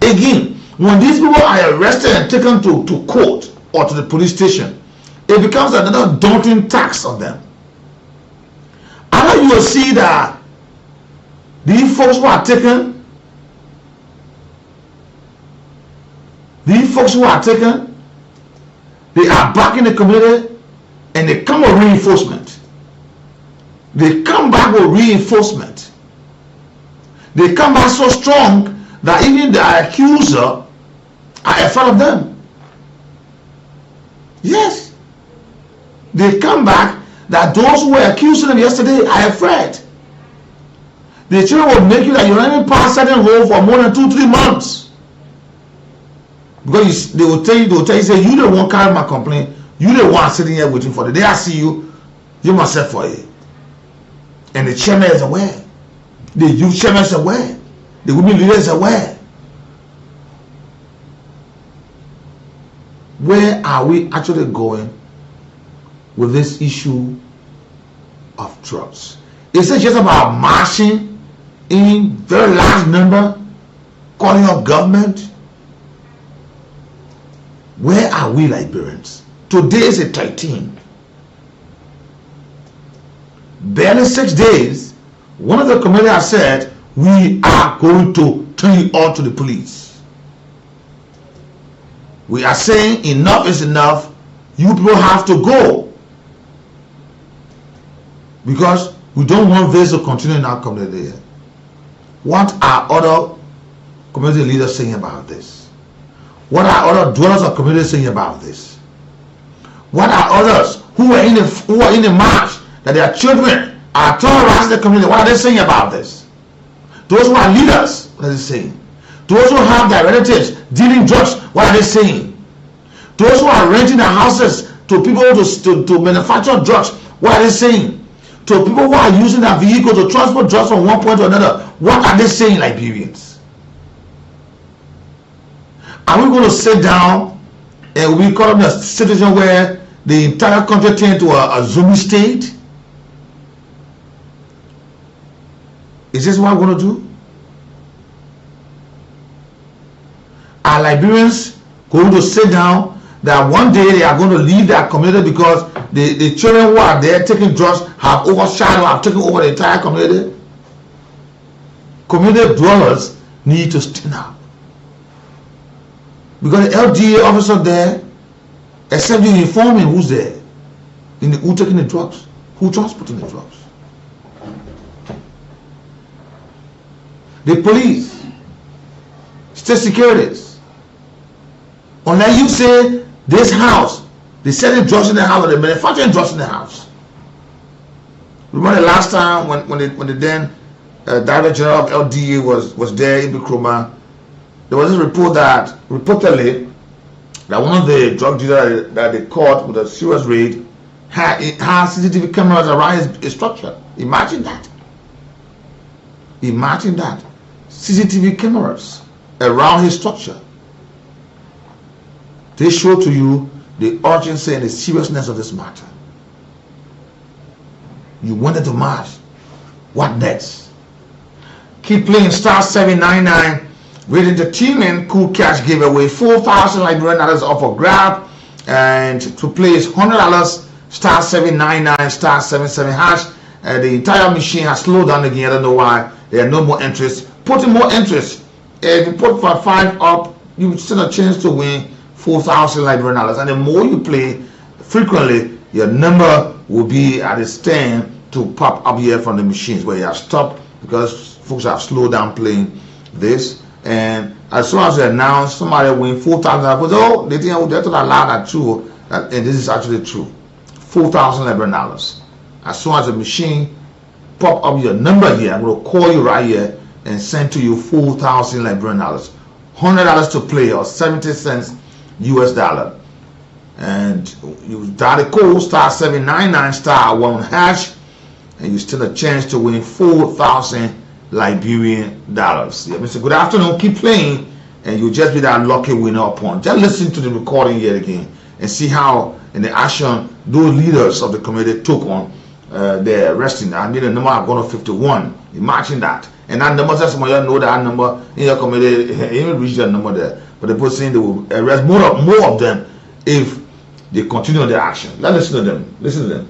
again, when these people are arrested and taken to court or to the police station, it becomes another daunting tax on them. I know you will see that these folks who are taken, they are back in the community and they come with reinforcement. They come back with reinforcement. They come back so strong that even the accuser are afraid of them. Yes. They come back that those who were accusing them yesterday are afraid. The children will make you that you're running past certain home for more than 2-3 months. Because they will tell you, say, you don't want to carry my complaint. You don't want sitting here waiting for the day I see you, you must set for it. And the chairman is aware. The youth chairman is aware. The women leaders are aware. Where are we actually going with this issue of drugs? Is it just about marching in very large number, calling up government? Where are we, Liberians? Today is the 13th. Barely 6 days, one of the committee has said, we are going to turn you all to the police. We are saying enough is enough. You people have to go. Because we don't want this to continue in our community. What are other community leaders saying about this? What are other dwellers of community saying about this? What are others who are in the march that their children are terrorizing the community? What are they saying about this? Those who are leaders, what are they saying? Those who have their relatives dealing drugs, what are they saying? Those who are renting their houses to people to manufacture drugs, what are they saying? To people who are using their vehicle to transport drugs from one point to another, what are they saying, Liberians? Are we going to sit down and we call them a situation where the entire country turns into a zombie state? Is this what we're going to do? Are Liberians going to sit down that one day they are going to leave their community because the children who are there taking drugs have overshadowed, have taken over the entire community? Community dwellers need to stand up. Because the LDA officer there, except you inform him who's there, who taking the drugs, who transporting the drugs. The police, state securities. Unless you say this house, they selling drugs in the house or they manufacturing drugs in the house. Remember the last time when the then Director General of LDA was there in Bikroma, there was this report that reportedly that one of the drug dealers that they caught with a serious raid It has CCTV cameras around his structure. Imagine that. Imagine that. CCTV cameras around his structure. They show to you the urgency and the seriousness of this matter. You wanted to march. What next? Keep playing star 799. Read entertainment. Cool cash giveaway. 4,000 Liberian dollars up for grab. And to play is $100. Star 799 star 77 hash. The entire machine has slowed down again. I don't know why. There are no more interest. Put in more interest. If you put for 5 up, you stand a chance to win 4,000 Liberian dollars. And the more you play frequently, your number will be at a stand to pop up here from the machines where you have stopped because folks have slowed down playing this. And as soon as they announce somebody win 4,000, oh, they think they're to allow that too. And this is actually true. 4,000 Liberian dollars. As soon as the machine pop up your number here, I'm going to call you right here and send to you 4,000 Liberian dollars. $100 to play or 70 cents US dollar. And you dial the code star 799 star 1 hash and you still a chance to win 4,000 Liberian dollars. Yeah, Mr. Good afternoon. Keep playing and you'll just be that lucky winner upon. Just listen to the recording yet again and see how in the action those leaders of the committee took on their arresting. I mean the number have gone to 51. Imagine that. And that number, some of you know that number in your committee, even reach that number there. But the person saying they will arrest more of them if they continue their action. Let's listen to them. Listen to them.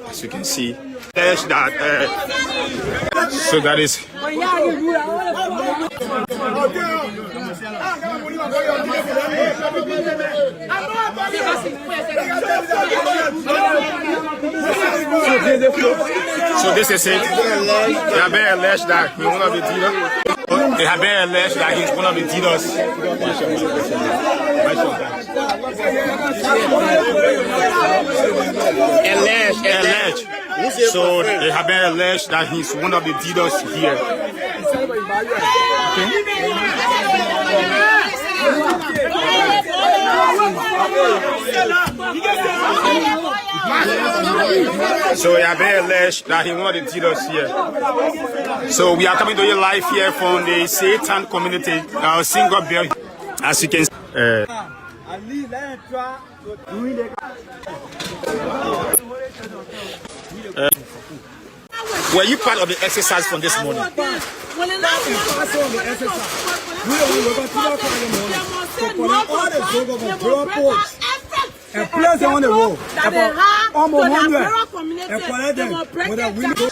As you can see, there's that. So that is. So this is it. They have been alleged that he's one of the dealers. They have been alleged that he's one of the dealers. Alleged. So they have been alleged that he's one of the dealers here. So they have been alleged that he's one of the dealers here. So we are coming to you live here from the Satan community, single bear. As you can see. Were you part of the exercise from this morning? And place them on the road. Almost 100. And collect them with a window.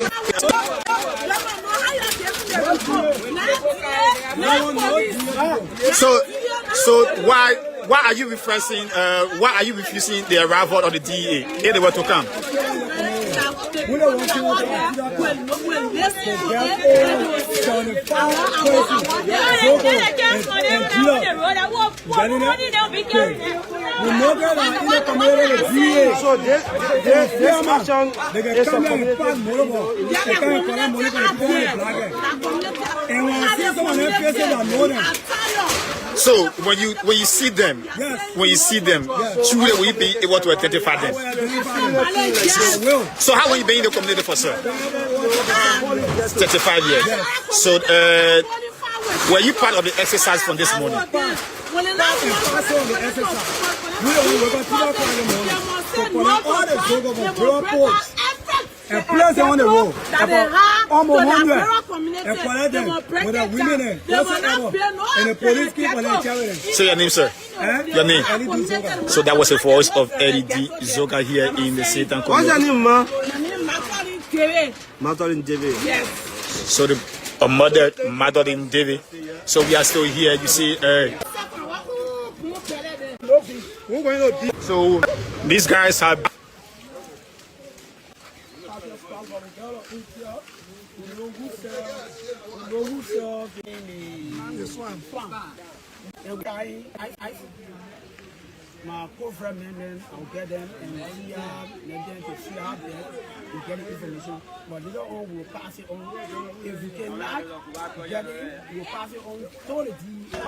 So why are you refusing? Why are you refusing the arrival of the DEA if they were to come? So this action, they can come and pass more. They can collect money from the black. And when I see someone else facing that know them. So when you see them, truly will you be able to identify them? So how long you been in the community for, sir? 35 years. So were you part of the exercise from this morning? And place them on the road. Almost 100. And collect them with a women and the police keep on their children. Say your name, sir. Your name. So that was a voice of Eddie D. Zoga here in the Satan community. What's your name, ma? Natl TV. Yes. So a mother, Madeline David. So we are still here. You see, so these guys have. My co-friend men, I'll get them and see them to see how they get the information. But the other one will pass it on. If you cannot get it, you pass it on to the DEA.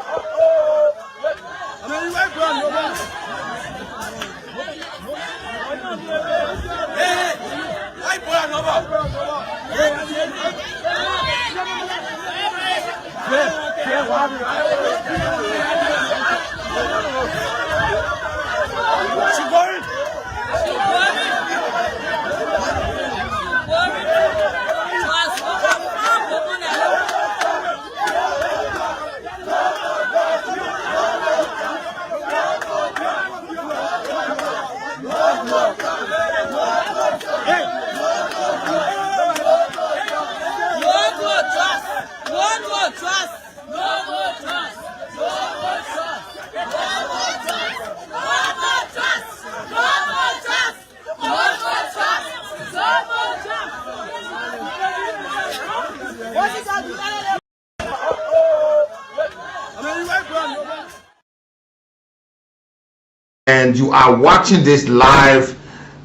And you are watching this live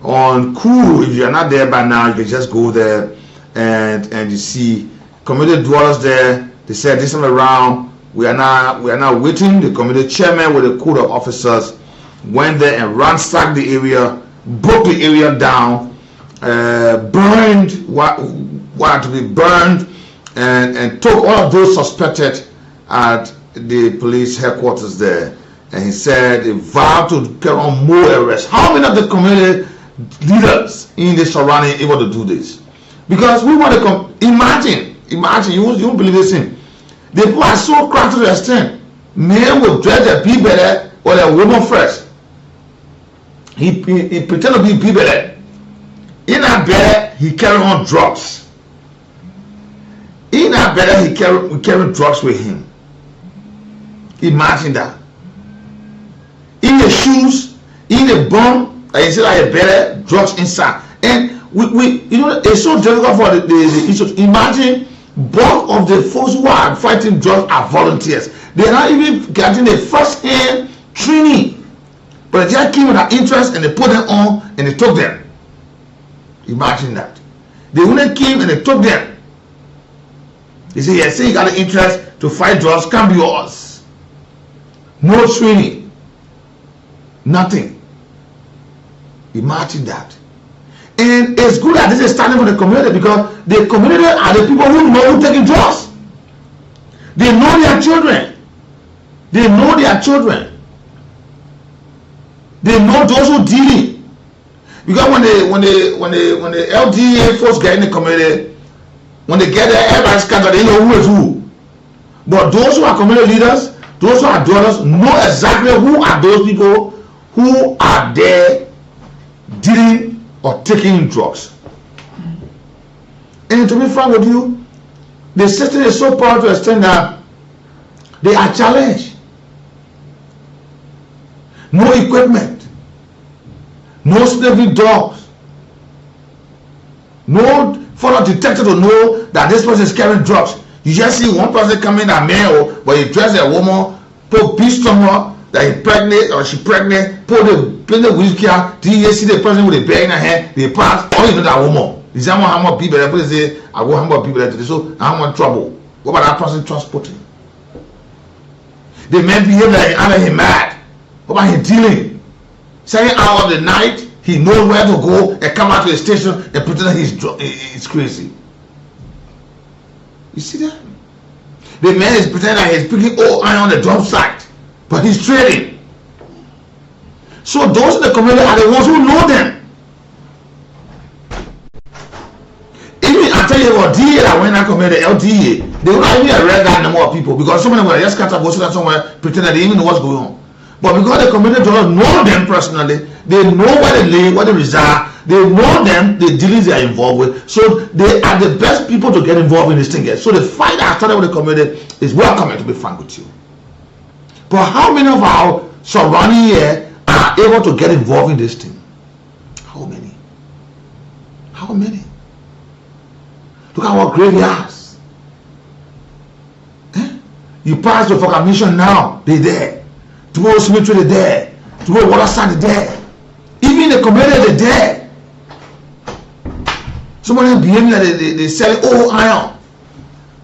on Cool. If you're not there by now, you can just go there and you see community dwellers there. They said this time around we are now waiting. The community chairman with a code of officers went there and ransacked the area, broke the area down, burned what had to be burned, and took all of those suspected at the police headquarters there. And he said they vowed to carry on more arrests. How many of the community leaders in the surrounding able to do this? Because we want to come. Imagine, you won't believe this thing. The people are so cracked to the extent man will dress a B-belly or a woman first. He pretend to be B-belly. In a belly, he carry on drugs. In a belly, he carry drugs with him. Imagine that. In the shoes, in the bum, like you say, like a belly, drugs inside. And we it's so difficult for the issue. Imagine both of the folks who are fighting drugs are volunteers. They're not even getting the first-hand training. But they just came with an interest and they put them on and they took them. Imagine that. They wouldn't came and they took them. They say, yes, say you got an interest to fight drugs, can be yours. No training. Nothing. Imagine that. And it's good that this is standing for the community, because the community are the people who know who taking drugs. They know their children. They know their children. They know those who dealing. Because when the LDA folks get in the community, when they get there, everybody's scattered, they know who is who. But those who are community leaders, those who are donors, know exactly who are those people who are there dealing or taking drugs. And to be frank with you, the system is so powerful to the extent that they are challenged. No equipment, no slavery dogs, no follow detector to know that this person is carrying drugs. You just see one person coming, a male, but he dress a woman, put beast on her, that he pregnant or she pregnant, put the whiskey out, do you see the person with a bag in her hand, they pass, oh, you know that woman. Is that how much people that say, I want how much people that so I want trouble. What about that person transporting? The man behave like he mad. What about him dealing? 7 hours of the night, he knows where to go and come out to the station and pretend that he's crazy. You see that? The man is pretending that he's picking iron on the dump site, but he's trading. So those in the community are the ones who know them. Even I tell you about DA that when I community LDA, they will not even arrest that number of people, because some of them were just scattered go somewhere pretend that they even know what's going on. But because the community does know them personally, they know where they live, where they reside, they know them, the dealings they are involved with, so they are the best people to get involved in this thing. So the fight that started with the community is welcoming, to be frank with you. But how many of our surrounding here are able to get involved in this thing? How many? How many? Look at our graveyards. You pass the Foka Mission now, they're there. Tomorrow cemetery, they're there. Tomorrow Waterside, they're there. Even the community, they're there. Some of them behaving like they sell old iron.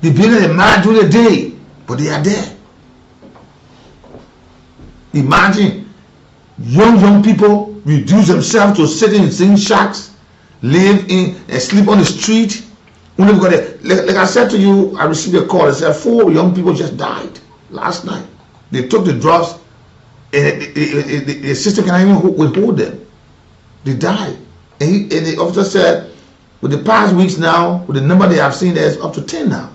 They behave like they're mad during the day, but they are there. Imagine young people reduce themselves to sit in zinc shacks, live in and sleep on the street. Only because like I said to you, I received a call. They said 4 young people just died last night. They took the drugs and the system cannot even withhold them. They died. And the officer said, with the past weeks now, with the number they have seen, there's up to 10 now.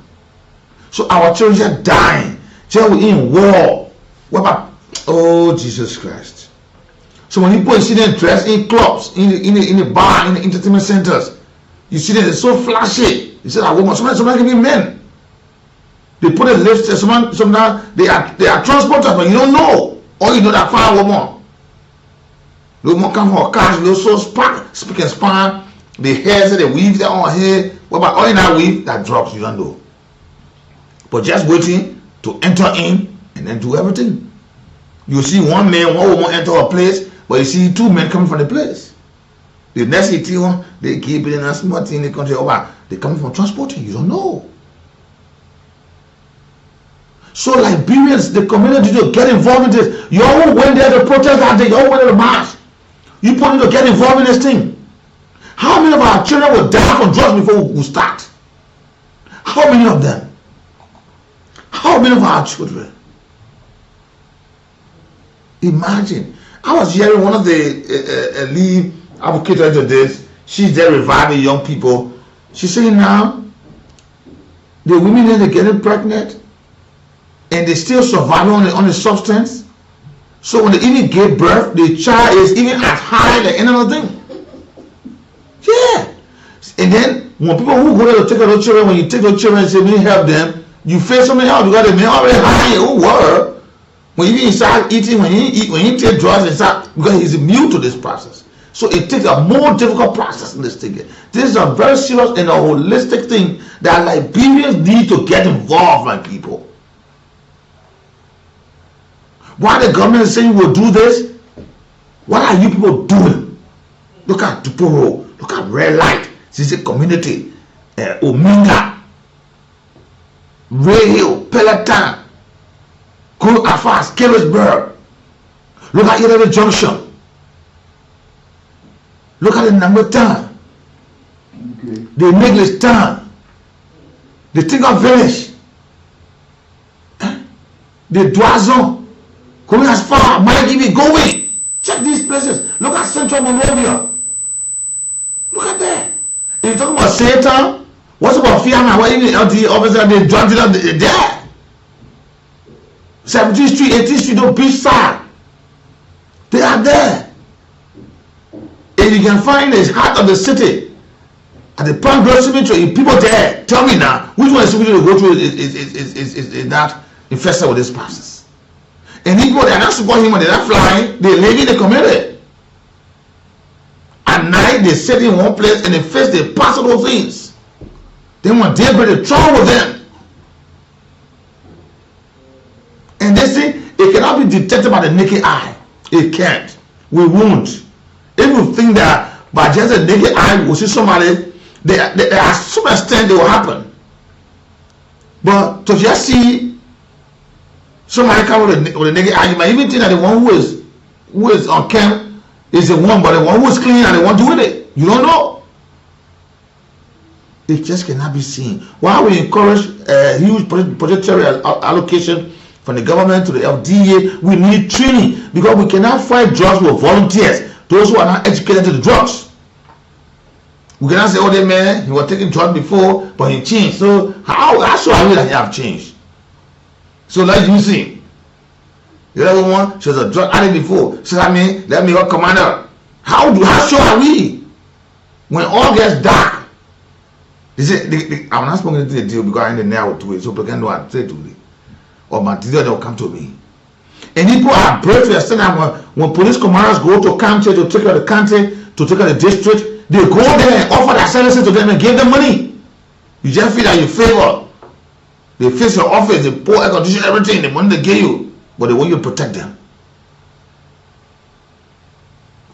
So our children are dying. Children in war. What about, oh Jesus Christ. So when people see them dressed in clubs, in the bar, in the entertainment centers, you see them, they're so flashy. You say that woman, sometimes can be men. They put a lift, sometimes they are transporters, but you don't know. Or you know that fine woman. The woman come from her car, she so speak and span, the hairs that they weave their own hair. What about all in that weave? That drops, you don't know. But just waiting to enter in and then do everything. You see one man, one woman enter a place, but you see 2 men coming from the place. The next thing they keep it in a small thing in the country over. They coming from transporting, you don't know. So Liberians, the community to get involved in this. You all went there to protest that day, you all went there to march. You put to get involved in this thing. How many of our children will die from drugs before we start? How many of them? How many of our children? Imagine. I was hearing one of the lead advocates of this. She's there reviving young people. She's saying now, the women that are getting pregnant, and they still surviving on the substance. So when they even give birth, the child is even as high as another thing. Yeah. And then when people who go there to take care of children, when you take those children and say, we help them, you face something else because they may already high who were. When you start eating, when you take drugs and start, because he's immune to this process. So it takes a more difficult process in this thing. This is a very serious and a holistic thing that Liberians need to get involved, my people. Why the government is saying we'll do this? What are you people doing? Look at Tuporo, look at Red Light, Sisi Community, Ominga, Ray Hill, Peloton, go as far as Carisburg. Look at Irene Junction. Look at the number town. Okay. The English town. The Tinker Village. The Doison. Coming as far, might even going. Check these places. Look at Central Monrovia. Look at that. If you're talking about Satan, what's about Fiamma? Why even LTE officer they dropped it up there? 17th Street, 18th Street, the beach side. They are there. If you can find the heart of the city at the Palm Grove Cemetery, people there, tell me now, which one is supposed to go through is that infested with this process? And people they are not supporting him when they're not flying, they live in the community. At night they sit in one place and they face the possible things. Then when they break, they trouble with them. And they say it cannot be detected by the naked eye. It can't. We won't. If you think that by just a naked eye will see somebody, they are some extent they will happen. But to just see somebody come with a naked eye, you might even think that the one who is on camp is the one, but the one who is clean and the one doing it, you don't know. It just cannot be seen. While we encourage huge budgetary allocation from the government to the FDA, we need training because we cannot fight drugs with volunteers. Those who are not educated to the drugs. We cannot say, oh, that man, he was taking drugs before, but he changed. So how sure are we that he have changed? So like you see, the other one, she was a drug addict before. So I mean, let me go commander. How sure are we? When all gets dark, they say, I'm not supposed to do the deal because I ain't there to it. So people can do what say to me. Or my deal, they'll come to me. And people are brave to understand when police commanders go to country to take care of the country, to take care of the district, they go there and offer their services to them and give them money. You just feel that you favor. They face your office, they pour air condition, everything, the money they give you, but they want you to protect them.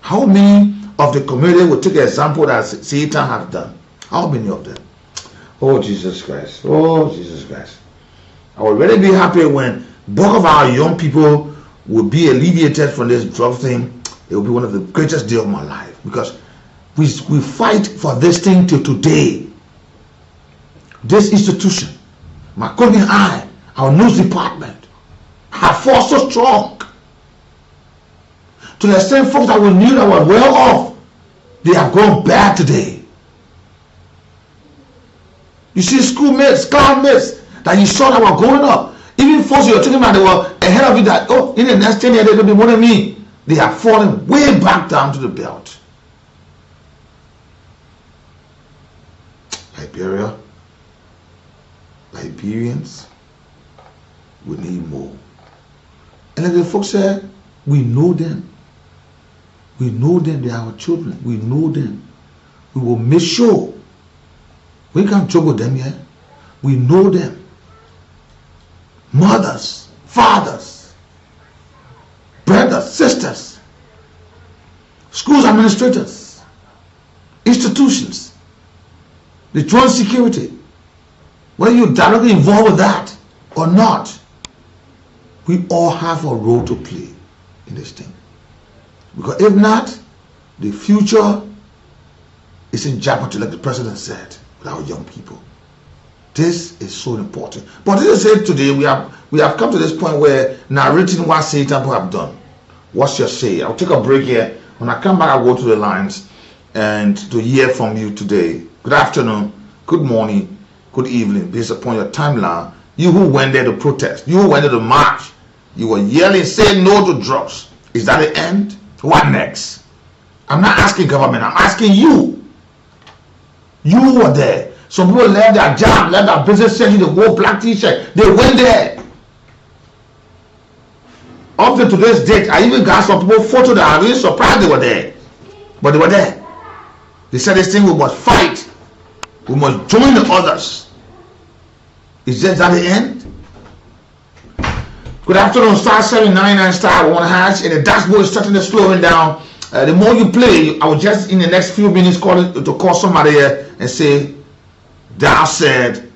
How many of the community will take an example that Satan has done? How many of them? Oh Jesus Christ. Oh Jesus Christ. I would really be happy when bulk of our young people will be alleviated from this drug thing. It will be one of the greatest days of my life because we fight for this thing till today. This institution, my colleague and I, our news department, have fought so strong to the extent folks that we knew that were well off, they have gone bad today. You see schoolmates, classmates that you saw that were going up. Even folks you're talking about, they were ahead of you that, oh, in the next 10 years, they'll be more than me. They have fallen way back down to the belt. Liberia, Liberians, we need more. And like the folks said, we know them. We know them, they are our children. We know them. We will make sure. We can't joke with them yet. We know them. Mothers, fathers, brothers, sisters, schools administrators, institutions, the drone security, whether you're directly involved with that or not, we all have a role to play in this thing. Because if not, the future is in jeopardy, like the president said, with our young people. This is so important. But this is it today. We have come to this point where narrating what Satan have done. What's your say? I'll take a break here. When I come back, I'll go to the lines and to hear from you today. Good afternoon, good morning, good evening, based upon your timeline You who went there to protest, you who went there to march, you were yelling, say no to drugs. Is that the end? What next? I'm not asking government, I'm asking you. You were there. Some people left their job, left their business, sent you the whole black t-shirt. They went there. Up to today's date, I even got some people photo that I'm really surprised they were there. But they were there. They said this thing, we must fight. We must join the others. Is that the end? Good afternoon, star 799 star 1 hash, and the dashboard is starting to slowing down. The more you play, I will just in the next few minutes call somebody here and say, "Thou said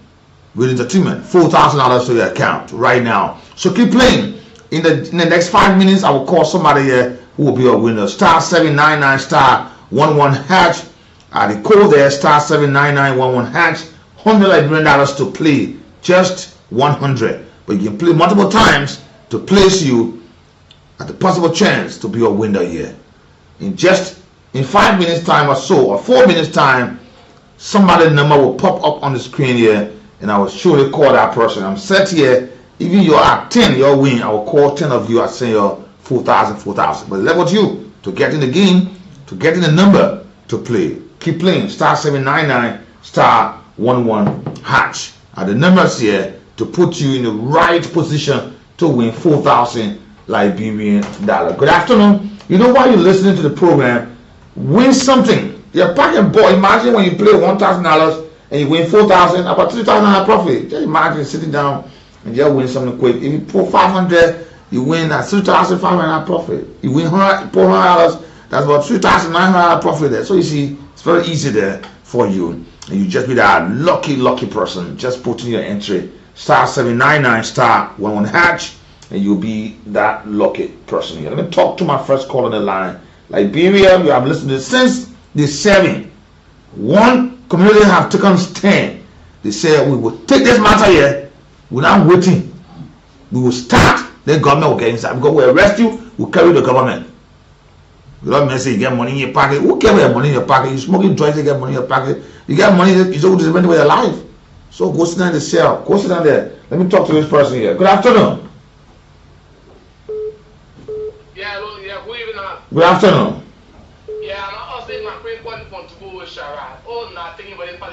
with entertainment, $4,000 to your account right now." So keep playing. In the next 5 minutes, I will call somebody here who will be a winner. Star 799 star 11 hash. The code there, star 79911 hash. $100 to play, just 100. But you can play multiple times to place you at the possible chance to be a winner here. In 5 minutes time or so, or 4 minutes time, somebody's number will pop up on the screen here, and I will surely call that person. I'm set here. Even you're at 10, you'll win. I will call 10 of you. I say your 4,000. But level you to get in the game, to get in the number to play. Keep playing. Star 799 star 11 hash. The numbers here to put you in the right position to win 4,000 Liberian dollar. Good afternoon. You know why you're listening to the program? Win something. You're packing ball. Imagine when you play $1,000 and you win 4,000, about $3,000 profit. Just imagine sitting down and just win something quick. If you pull 500, you win that $3,500 profit. You win $400, that's about $3,900 profit there. So you see, it's very easy there for you. And you just be that lucky person. Just put in your entry, star 799 star 11 hatch, and you'll be that lucky person here. Let me talk to my first call on the line. Liberia, you have listened to this since the 7. One community have taken stand. They say we will take this matter here without waiting. We will start, then government will get inside. Because we arrest you, we'll carry the government. You don't mean say you get money in your pocket. Who cares about money in your pocket? You smoking joints, you get money in your pocket. You get money, you don't spend with your life. So go sit down in the cell. Go sit down there. Let me talk to this person here. Good afternoon. Yeah, hello, yeah, good evening. Good afternoon. Yeah, I'm also my friend want to go with Shara. Oh, not thinking about it, but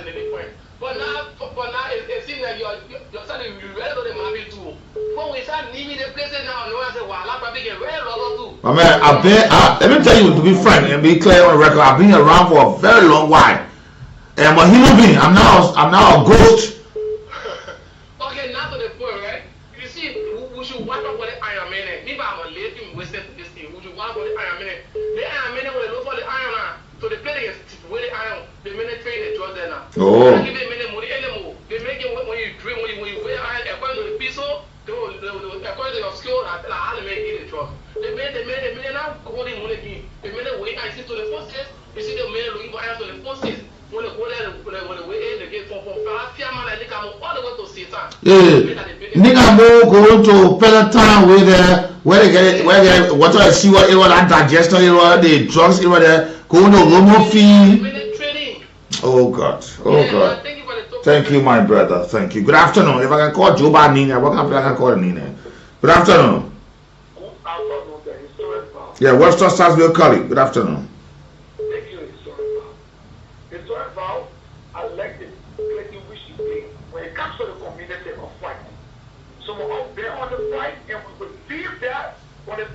now it seems like you're starting to read about the movie too. When we start leaving the place now, no one said, well, I'm probably get real too. My man, let me tell you, to be frank and be clear on the record, I've been around for a very long while. And I'm a human being. I'm now a ghost. Okay, now to the point, right? You see, we should watch out for the Iron Man. Maybe I'm a lady in Western this thing. We should watch for the Iron Man. The Iron Man will look for the iron now. So the player is with the iron. The minute trade the drugs there now. Oh. They give the minute money anymore. They make it when you drink, when you wear iron, according to the peso, according to your skill, how they make it the drug. The minute now holding money again. The minute wait and see to the forces. You see the minute looking for iron to the forces. When they go there, when they wait, they get for man, they come all the way to Satan. Yeah. Nigga more going to Peloton where they get what I see what that digester the drugs there, going to Romo fee. Oh God. Thank you, my brother. Thank you. Good afternoon. If I can call Joe by Nina, what can I call Nina? Good afternoon. Yeah, Western Starsville Curry. Good afternoon. When it comes to the community of fight, so we're out there on the fight, and we believe that on the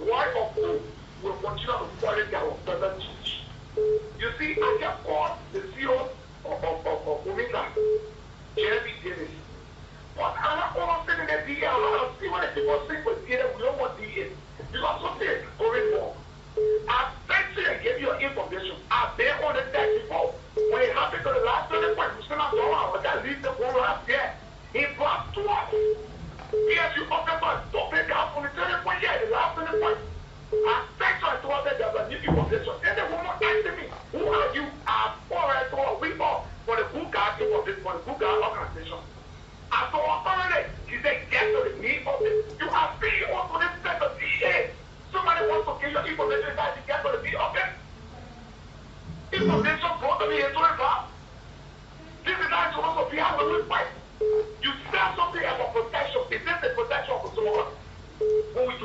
war of hope, we'll continue to fight our brother church. You see, I just called the CEO of Omega, Jeremy Davis. But I'm not going to say that DA, I see when the people think with DA, we don't want DA. Because of this, going more. I bet you I gave you information. I've been on the deck before. When it happened to the last 30 points, we still not going on, but that leaves the whole last year. He brought 12. Yes, you open my don't pick up on the 30 point, yeah, the last 30 points. I bet you I told them that I need information. And the woman asked me, who are you? I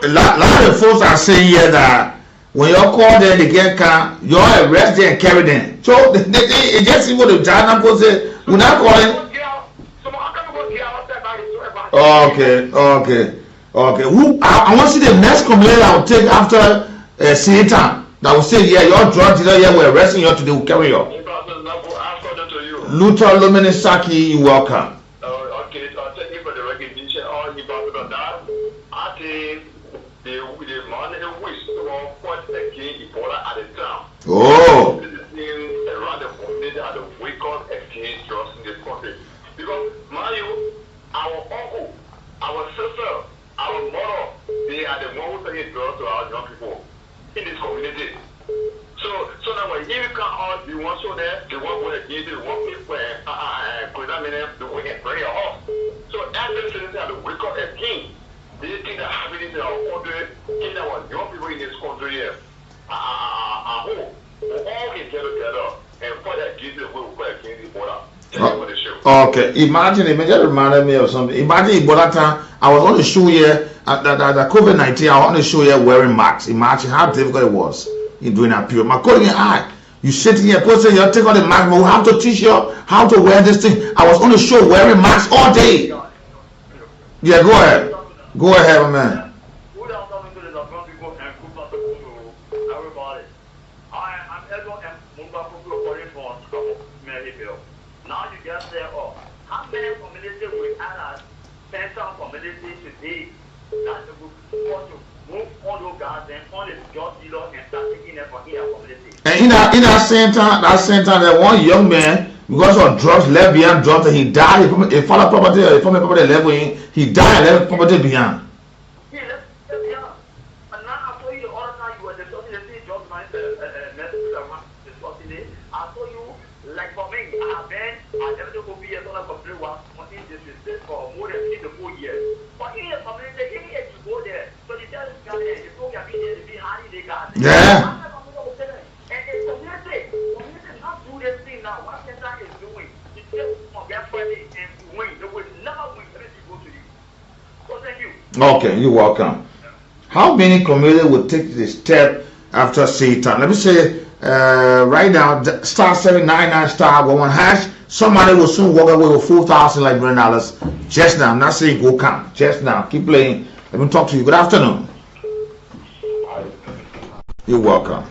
lot of folks are saying here that when you're called there, they get car, you're arrested and carried them. So they just see what the China people say. We're not calling. Okay. Who? I want to see the next complaint I will take after Satan. That will say, yeah, your drug dealer here, we're arresting you today, we'll carry you. Luther Luminisaki, you welcome. Okay, so thank you for the recognition. All you got on that. I think the money wish to put the king Ebola at the town. Oh. Around the community at the wake up exchange drugs in this country. Because, Mario, our uncle, our sister, our mother, they are the ones who take drugs to our young people in this community. So now when you can all the ones so there, the one who against the one people the way and pray off. So every citizen have to wake up as king. They think that happening in our country, in our young people in this country here. I hope we all can get together and fight against the way we fight against the border. Okay, imagine, it just reminded me of something. Imagine Ebola time, I was on the show here, the COVID-19, I was on the show here wearing masks. Imagine how difficult it was in doing that period. My colleague and I, you sit here, person, you take out the mask, but we have to teach you how to wear this thing. I was on the show wearing masks all day. Yeah, go ahead. Go ahead, my man. Now you just say, oh, how many communities will add central community today that will want to move on those guys and on the job dealer and start taking them from here community? And in that same time, that one young man, because of drugs, left behind drugs, and he died. He found a property, a family property left with him. He died and left property behind. Yeah, left behind. And now I told you the other time you were discussing the same drugs, messages around discussing it. I told you, like for me, I never to go be a sort of complaint was wanting disrespect for more than 3 to 4 years. But in the community, you go there. So the judge got there, the folk have been there, the behind the got there. Yeah. And the community not do this thing now. What Satan is doing, it's just forget Friday and win. They will never win unless you go to you. So thank you. Okay, you're welcome. How many communities would take this step after Satan? Let me say, right now, star 799 star 11 hash. Somebody will soon walk away with $4,000 like $100. Just now, I'm not saying go count. Just now, keep playing. Let me talk to you. Good afternoon. You're welcome.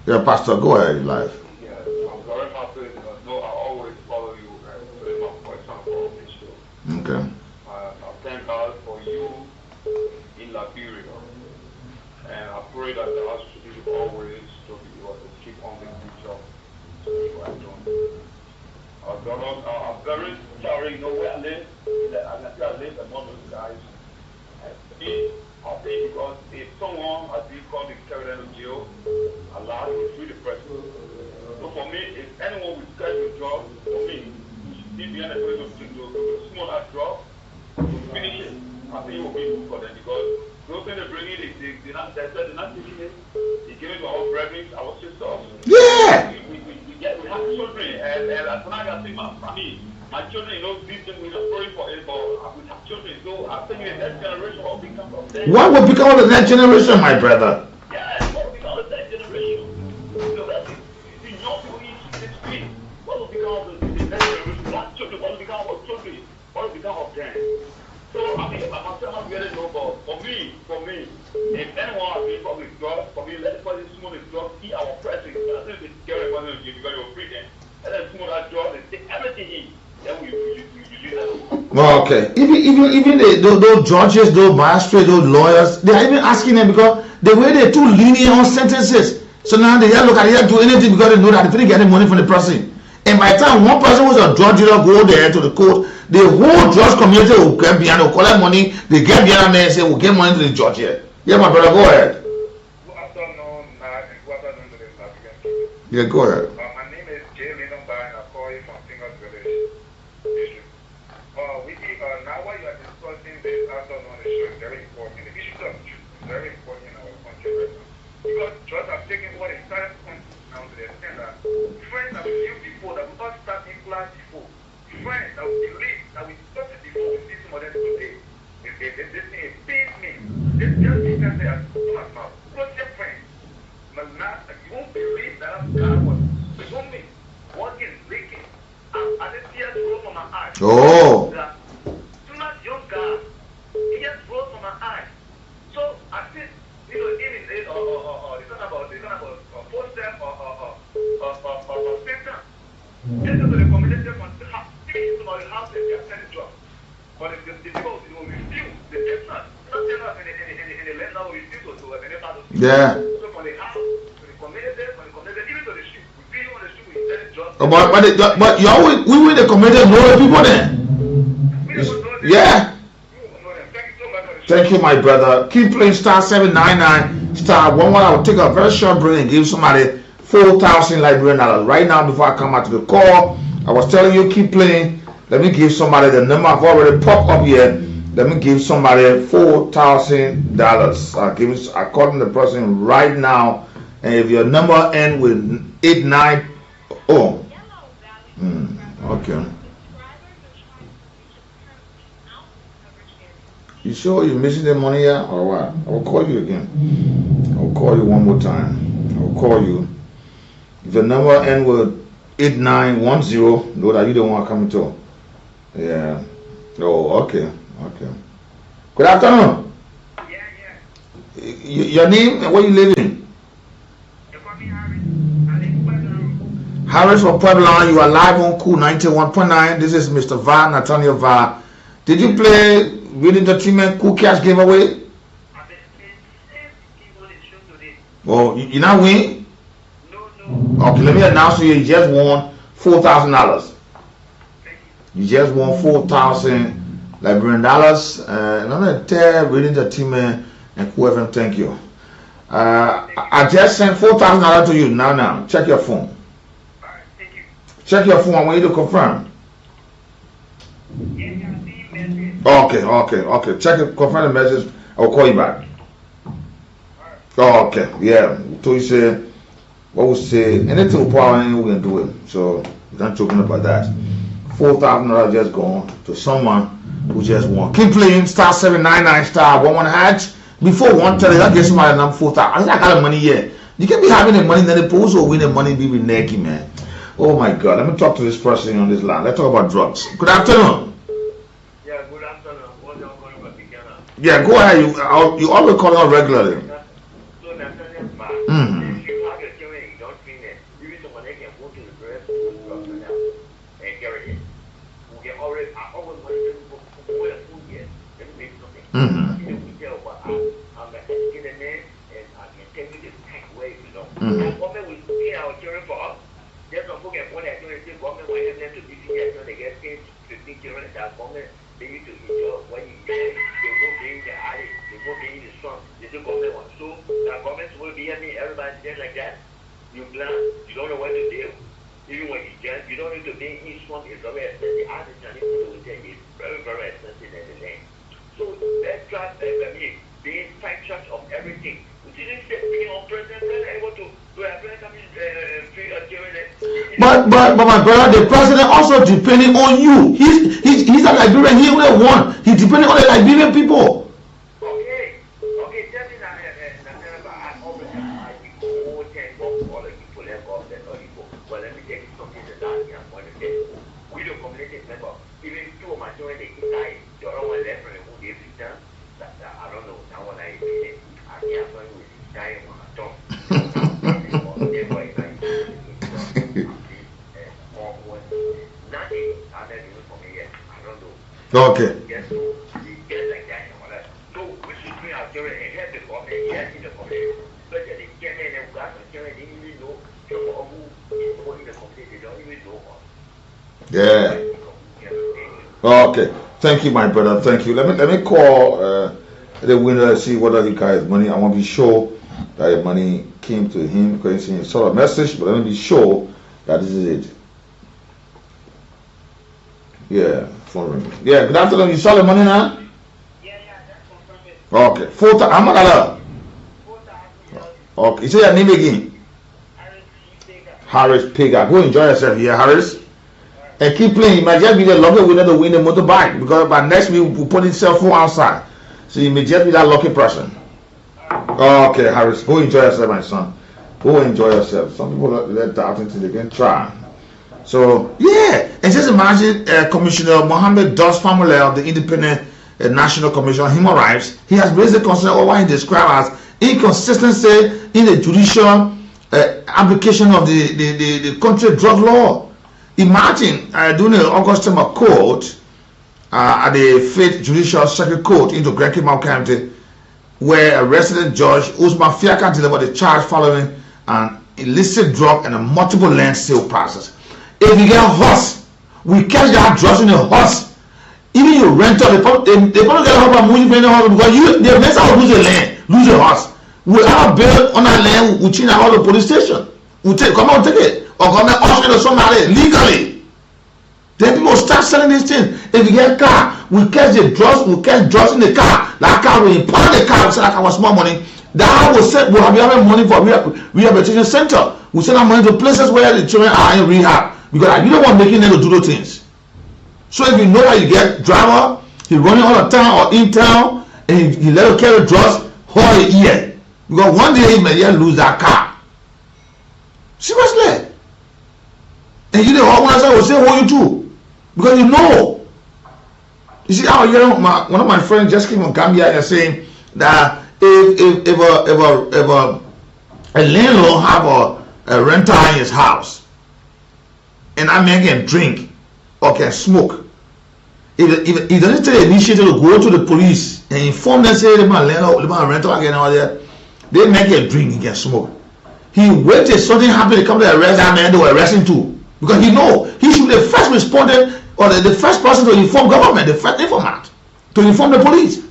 Yeah, Pastor, go ahead, live. Yeah, I'm very happy. I always follow you and put my voice on the show. Okay. I thank God for you in Liberia. And I pray that the house should be always to be able to keep on the good job to be what I'm doing. I'm very sorry, you know where I live. I live among those guys. I think because if someone has been called to carry them to jail, allow you to free the person. So for me, if anyone will carry the job, for me, you should be behind the person to small that job, to finish it. I think it will be good for them because those things they bring in, they're not taking it. They give it to our brethren, our sisters. Yeah. We have children, and as long as I see my children, you know, these things we're not praying for it, but we have children, so I think the next generation will become of them. What will become of the next generation, my brother? Yeah, what will become of the next generation? So that's the young people in this street. What will become of the next generation? Black children, what will become of children? What will become of them? So, I mean, I myself have really no but for me, if anyone has been with drugs, for me, let the person smoke the drugs, eat our presence. I think it's scary when you because you're free then. And then smoke that drug, they take everything in. Then you well, okay. Even those judges, those magistrates, those lawyers, they are even asking them because the way they're too lenient on sentences. So now they look at it, do anything because they know that they get money from the person. And by the time one person was a drug dealer go there to the court, the whole drug community will get behind, will collect money, they get behind there and say, we'll get money to the judge here. Yeah, my brother, go ahead. Good afternoon, to the African. Yeah, go ahead. My name is Jay Lenon and I call you from Fingers Village. Now what you are discussing this afternoon on the show is very important. The issue of truth is very important in our country right now. Because drugs have taken what entire country now to the extent that friends that we knew before, that we all start in class before, friends that we believe, that we started before, we see some of them This thing feeds me. This just because they are so much more. What's your friend? You won't believe that I'm God was with me. What is leaking? I didn't see a roll from my eyes. Oh. Too much young guy. He just rolled from my eyes. So I said, even this or it's not about four-step or Satan. This is the recommendation from the house. About the house that they are sending to us. But the people will refuse. The difference. Not in the land now, we refuse to have any part of it. Yeah. So for the house, for the community, even to the street, we feel on the street, we send it to us. But you always, we win the community, know the people then. Yeah. Thank you, my brother. Keep playing star 799 star 11. I will take a very short break and give somebody 4,000 Liberian dollars. Right now, before I come out to the call, I was telling you, keep playing. Let me give somebody the number. I've already popped up here. Let me give somebody $4,000. I'm calling the person right now. And if your number ends with 89, okay. You sure you're missing the money here or what? I will call you again. I will call you one more time. I will call you. If your number ends with 8910, know that you don't want to come to. Yeah. Oh, okay. Okay. Good afternoon. Yeah. Your name and where you living? Harris from Puebla. You are live on Cool 91.9. This is Mr. Vah, Nathaniel Vah. Did you play with entertainment Cool Cash giveaway? Oh, you not win? No. Okay, let me announce to you. You just won $4,000. You just won 4,000 Liberian dollars. And I'm gonna tell Reading Entertainment and whoever. Thank you. I just sent $4,000 to you now. Check your phone. Alright, thank you. Check your phone. I want you to confirm. Okay. Check it. Confirm the message. I will call you back. Okay. Yeah. So you say, what we say? Anything we power, we can do it. So we're not talking about that. $4,000 just gone to someone who just won. Keep playing star 799 star 11 hatch. Before 130, I get somebody number 4,000. I got the money here. You can be having the money, then the post or win the money, be with Neki, man. Oh my God. Let me talk to this person on this line. Let's talk about drugs. Good afternoon. Yeah, good afternoon. What are you calling about beginner? Yeah, go ahead. You always call out regularly. So Nathaniel B, if you have your children and you don't train them, you need someone that can go to the breast and carry it. We can already, I always want to go for more than 2 years. Let me make something. We tell what I'm an educated man and I can tell you the tech way, The government will pay our children for us. There's some folk at one that the government will help them to be here so they get paid 15 children and that government they need to enjoy when you get they go paying the eye, they go paying the son. They do government one. So the government will be having everybody just like that. You plan, you don't know what to do. Even when you get, you don't need to pay each one is very expensive. As the Chinese people will tell you, it's very, very expensive in the land. So let's try being factors of everything. We didn't say being on president able to have free But my brother, the president also depending on you. He's a Liberian. He only one. He's depending on the Liberian people. Okay. Tell me that I always have more 10 all the people that go there or people. Well, let me tell you something that I'm going to say. We don't communicate member. Even two of my children they die. The other one left and who they fit down. I don't know. Now when I say I can't find with dying on a top. Okay. Yeah. Okay. Thank you, my brother. Thank you. Let me call the winner and see whether he got his money. I want to be sure that the money came to him because he saw a message, but let me be sure that this is it. Yeah, phone ring. Yeah, good afternoon. You saw the money now? Yeah, that's confirmed. Okay. 4,000. How much are you? Okay. You say your name again? Harris Pega. Go enjoy yourself here, Harris. and keep playing. He might just be the lucky winner to win the motorbike because by next week we'll put his cell phone outside. So you may just be that lucky person. Okay, Harris, go enjoy yourself, my son. Go enjoy yourself. Some people let doubt until they can try. So yeah, and just imagine Commissioner Mohammed Das Family of the Independent National Commission on Human Rights. He has raised the concern over what he described as inconsistency in the judicial application of the country drug law. Imagine during the August term of court at the Fifth Judicial Circuit Court into Great Kimau County, where a resident judge Usman Fiaka delivered a charge following an illicit drug and a multiple land sale process. If you get a horse, we catch that drugs in a horse. Even you rent out, they probably get a horse by moving the horse because they mess out lose a land, lose a horse. We have a bill on our land, we change out the police station. We come out take it. Or come and auction to somebody legally. Then people start selling these things. If you get a car, we catch the drugs, we catch drugs in the car. That car, we impound the car, we sell that car for small money. That will set, we'll have money for rehabilitation center. We send our money to places where the children are in rehab. Because you don't want making them to do those things. So if you know that you get driver, he's running all the time or in town, and he let him carry drugs, hold it here. Because one day he may just lose that car. Seriously. And you know what I will say hold you too. Because you know. You see how one of my friends just came from Gambia and saying that if a landlord have a renter in his house and that man can drink or can smoke, if he doesn't take the initiative to go to the police and inform them, say my landlord, my rental again out there, they make a drink, he can smoke. He wait till something happen to come to arrest that man, they will arrest him too. Because he know he should be the first respondent or the first person to inform government, the first informant, to inform the police.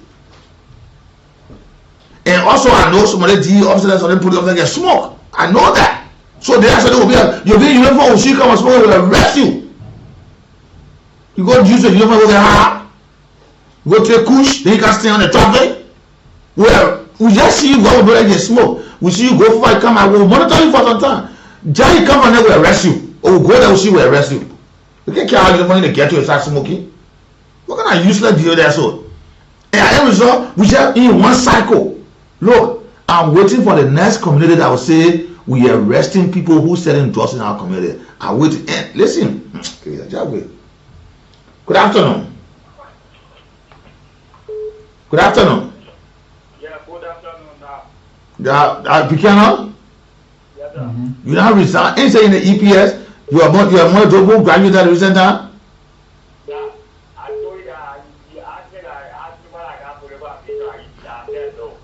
And also I know some of the DE officers or the police officers get smoke. I know that. So they said you'll be in uniform, she come and smoke, will arrest you. You go use the uniform, go get high, go to a kush, then you can stay on the traffic. Well, we just see you go over there and get smoke. We see you go for it, come and we'll monitor you for some time. Johnny come and then will arrest you. Or we'll go there, we'll see we'll arrest you. You can't carry the money to get to and start smoking. What kind of useless deal there so? And as a result, we just in one cycle. Look, I'm waiting for the next community that will say we are arresting people who selling drugs in our community. I wait to end. Listen. Okay, just wait. Good afternoon. Good afternoon. Yeah, good afternoon now. Buchanan? Yes, sir. You now resign. Ain't saying the EPS. You are more double graduate at the recent time. Yeah, I told you that you asked me what I got for the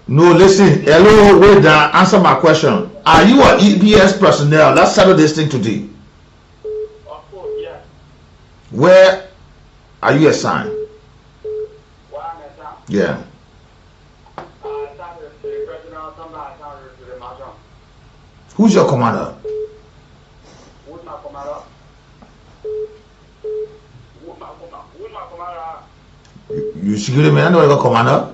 No, listen. Hello, wait down. Answer my question. Are you an EPS personnel? Let's settle this thing today. Of course, yeah. Where are you assigned? Where I'm assigned? Yeah. Assigned to the president, sometimes assigned to the marshal. Who's your commander? Who's my commander? Who's my commander? You security man, I know your commander.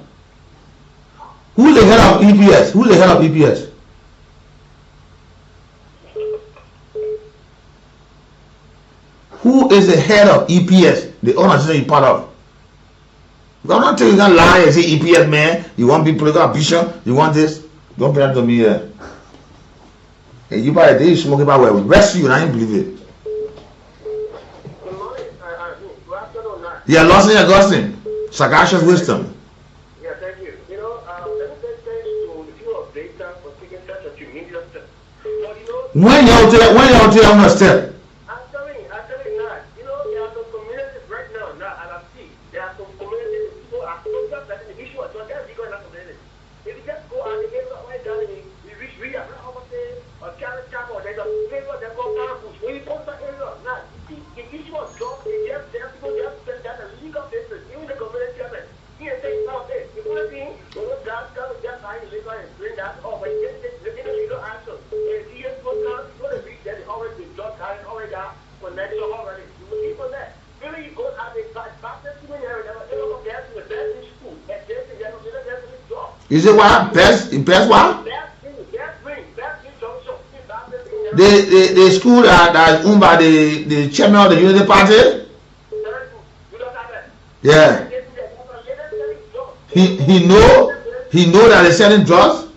Who's the head of EPS? Who's the head of EPS? Who is the head of EPS? The organization you're part of. I'm not telling you gonna lie and say EPS man. You want people to go ambition? You want this? Don't bring that to me here. And you buy a day you smoke about where we arrest you and I ain't believe it. Good morning. Good afternoon, now. Yeah, Lawson Augustine. Sagacious wisdom. Yeah, thank you. You know, let me say thanks to the few of data for taking such a tremendous step. But you know, When y'all tell I'm gonna step. I'm telling you now. You know, there are some communities right now, and I see there are some communities people are so just that the issue of drugs is going on community. If you just go out and get right down and you reach real, or carrot chap or there's a flavor that goes down. When you post that area, now the issue of drugs is just there people just spend that a legal basis. Even the community government. Here say now this. You want to be, you know, that come just sign legal and bring that over. You get this within a legal action. If you just go down, you want to reach that already the drug carrying already that connection already. You will keep on that. Really, you go out and practice in the area. They don't compare to the best in school. And this is the best in job. Is it what? Best what? Best in the school that owned by the chairman of the Unity Party? Yeah. He know that they're selling drugs?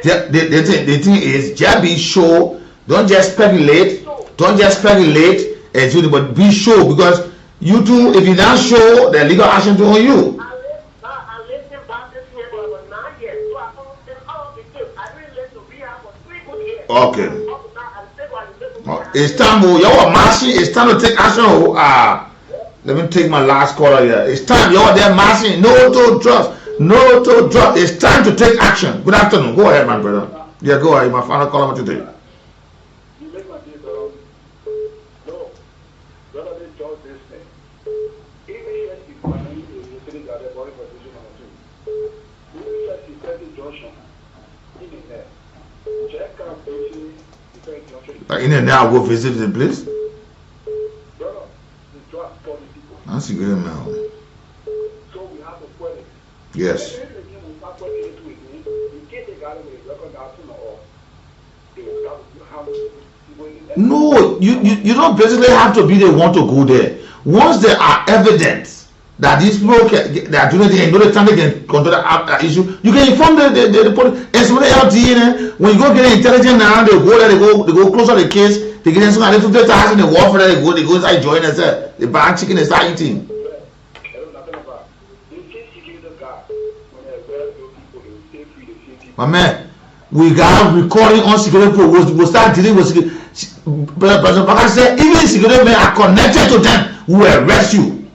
Yeah, the thing is, just be sure. Don't just speculate. Don't just speculate. But be sure, because you too, if you not sure, the legal action to on you. Okay. It's time. You're marching. It's time to take action. Let me take my last caller here. It's time. You're there marching. No to drugs. No to drugs. It's time to take action. Good afternoon. Go ahead, my brother. Yeah, go ahead. My final caller today. In and now, go visit the place. That's a good amount. Yes. No, you don't basically have to be the one to go there. Once there are evidence that these people they are doing it, and know the time they can control that issue, you can inform the police. And some of the LTE, when you go get intelligence now, they go there, they go closer to the case, they get some little bit of the warfare, they go inside join us, they buy chicken and start eating. My man, we got recording on security pro. We'll start dealing with security. President Baka said, even security men are connected to them. We will arrest you.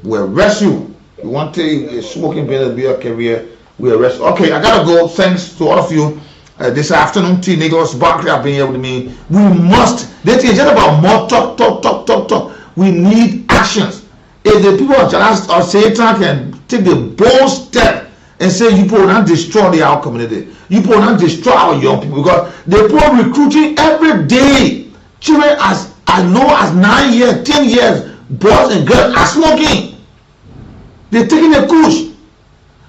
We will arrest you. You want to smoking beer be a career? We arrest you. Okay, I gotta go. Thanks to all of you. This afternoon, T. Nicholas Barkley have been here with me. We must. This is just about more talk. We need actions. If the people of Jalas or Satan can take the bold step and say, you people will not destroy our community, you people will not destroy our young people, because they people recruiting every day. Children as low as 9 years, 10 years, boys and girls are smoking. They're taking a kush.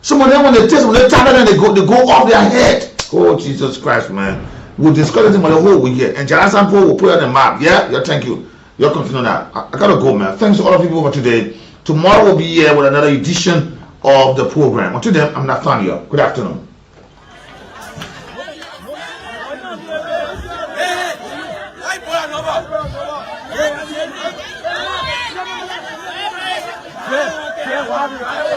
Some of them, when they taste, when they tap it, they go off their head. Oh, Jesus Christ, man. We'll discuss it for the whole week here. And Jalasan will put it on the map. Yeah, thank you. You'll continue that. I gotta go, man. Thanks to all of you over today. Tomorrow we'll be here with another edition of the program. Until then, I'm Nathaniel. Good afternoon. Yeah,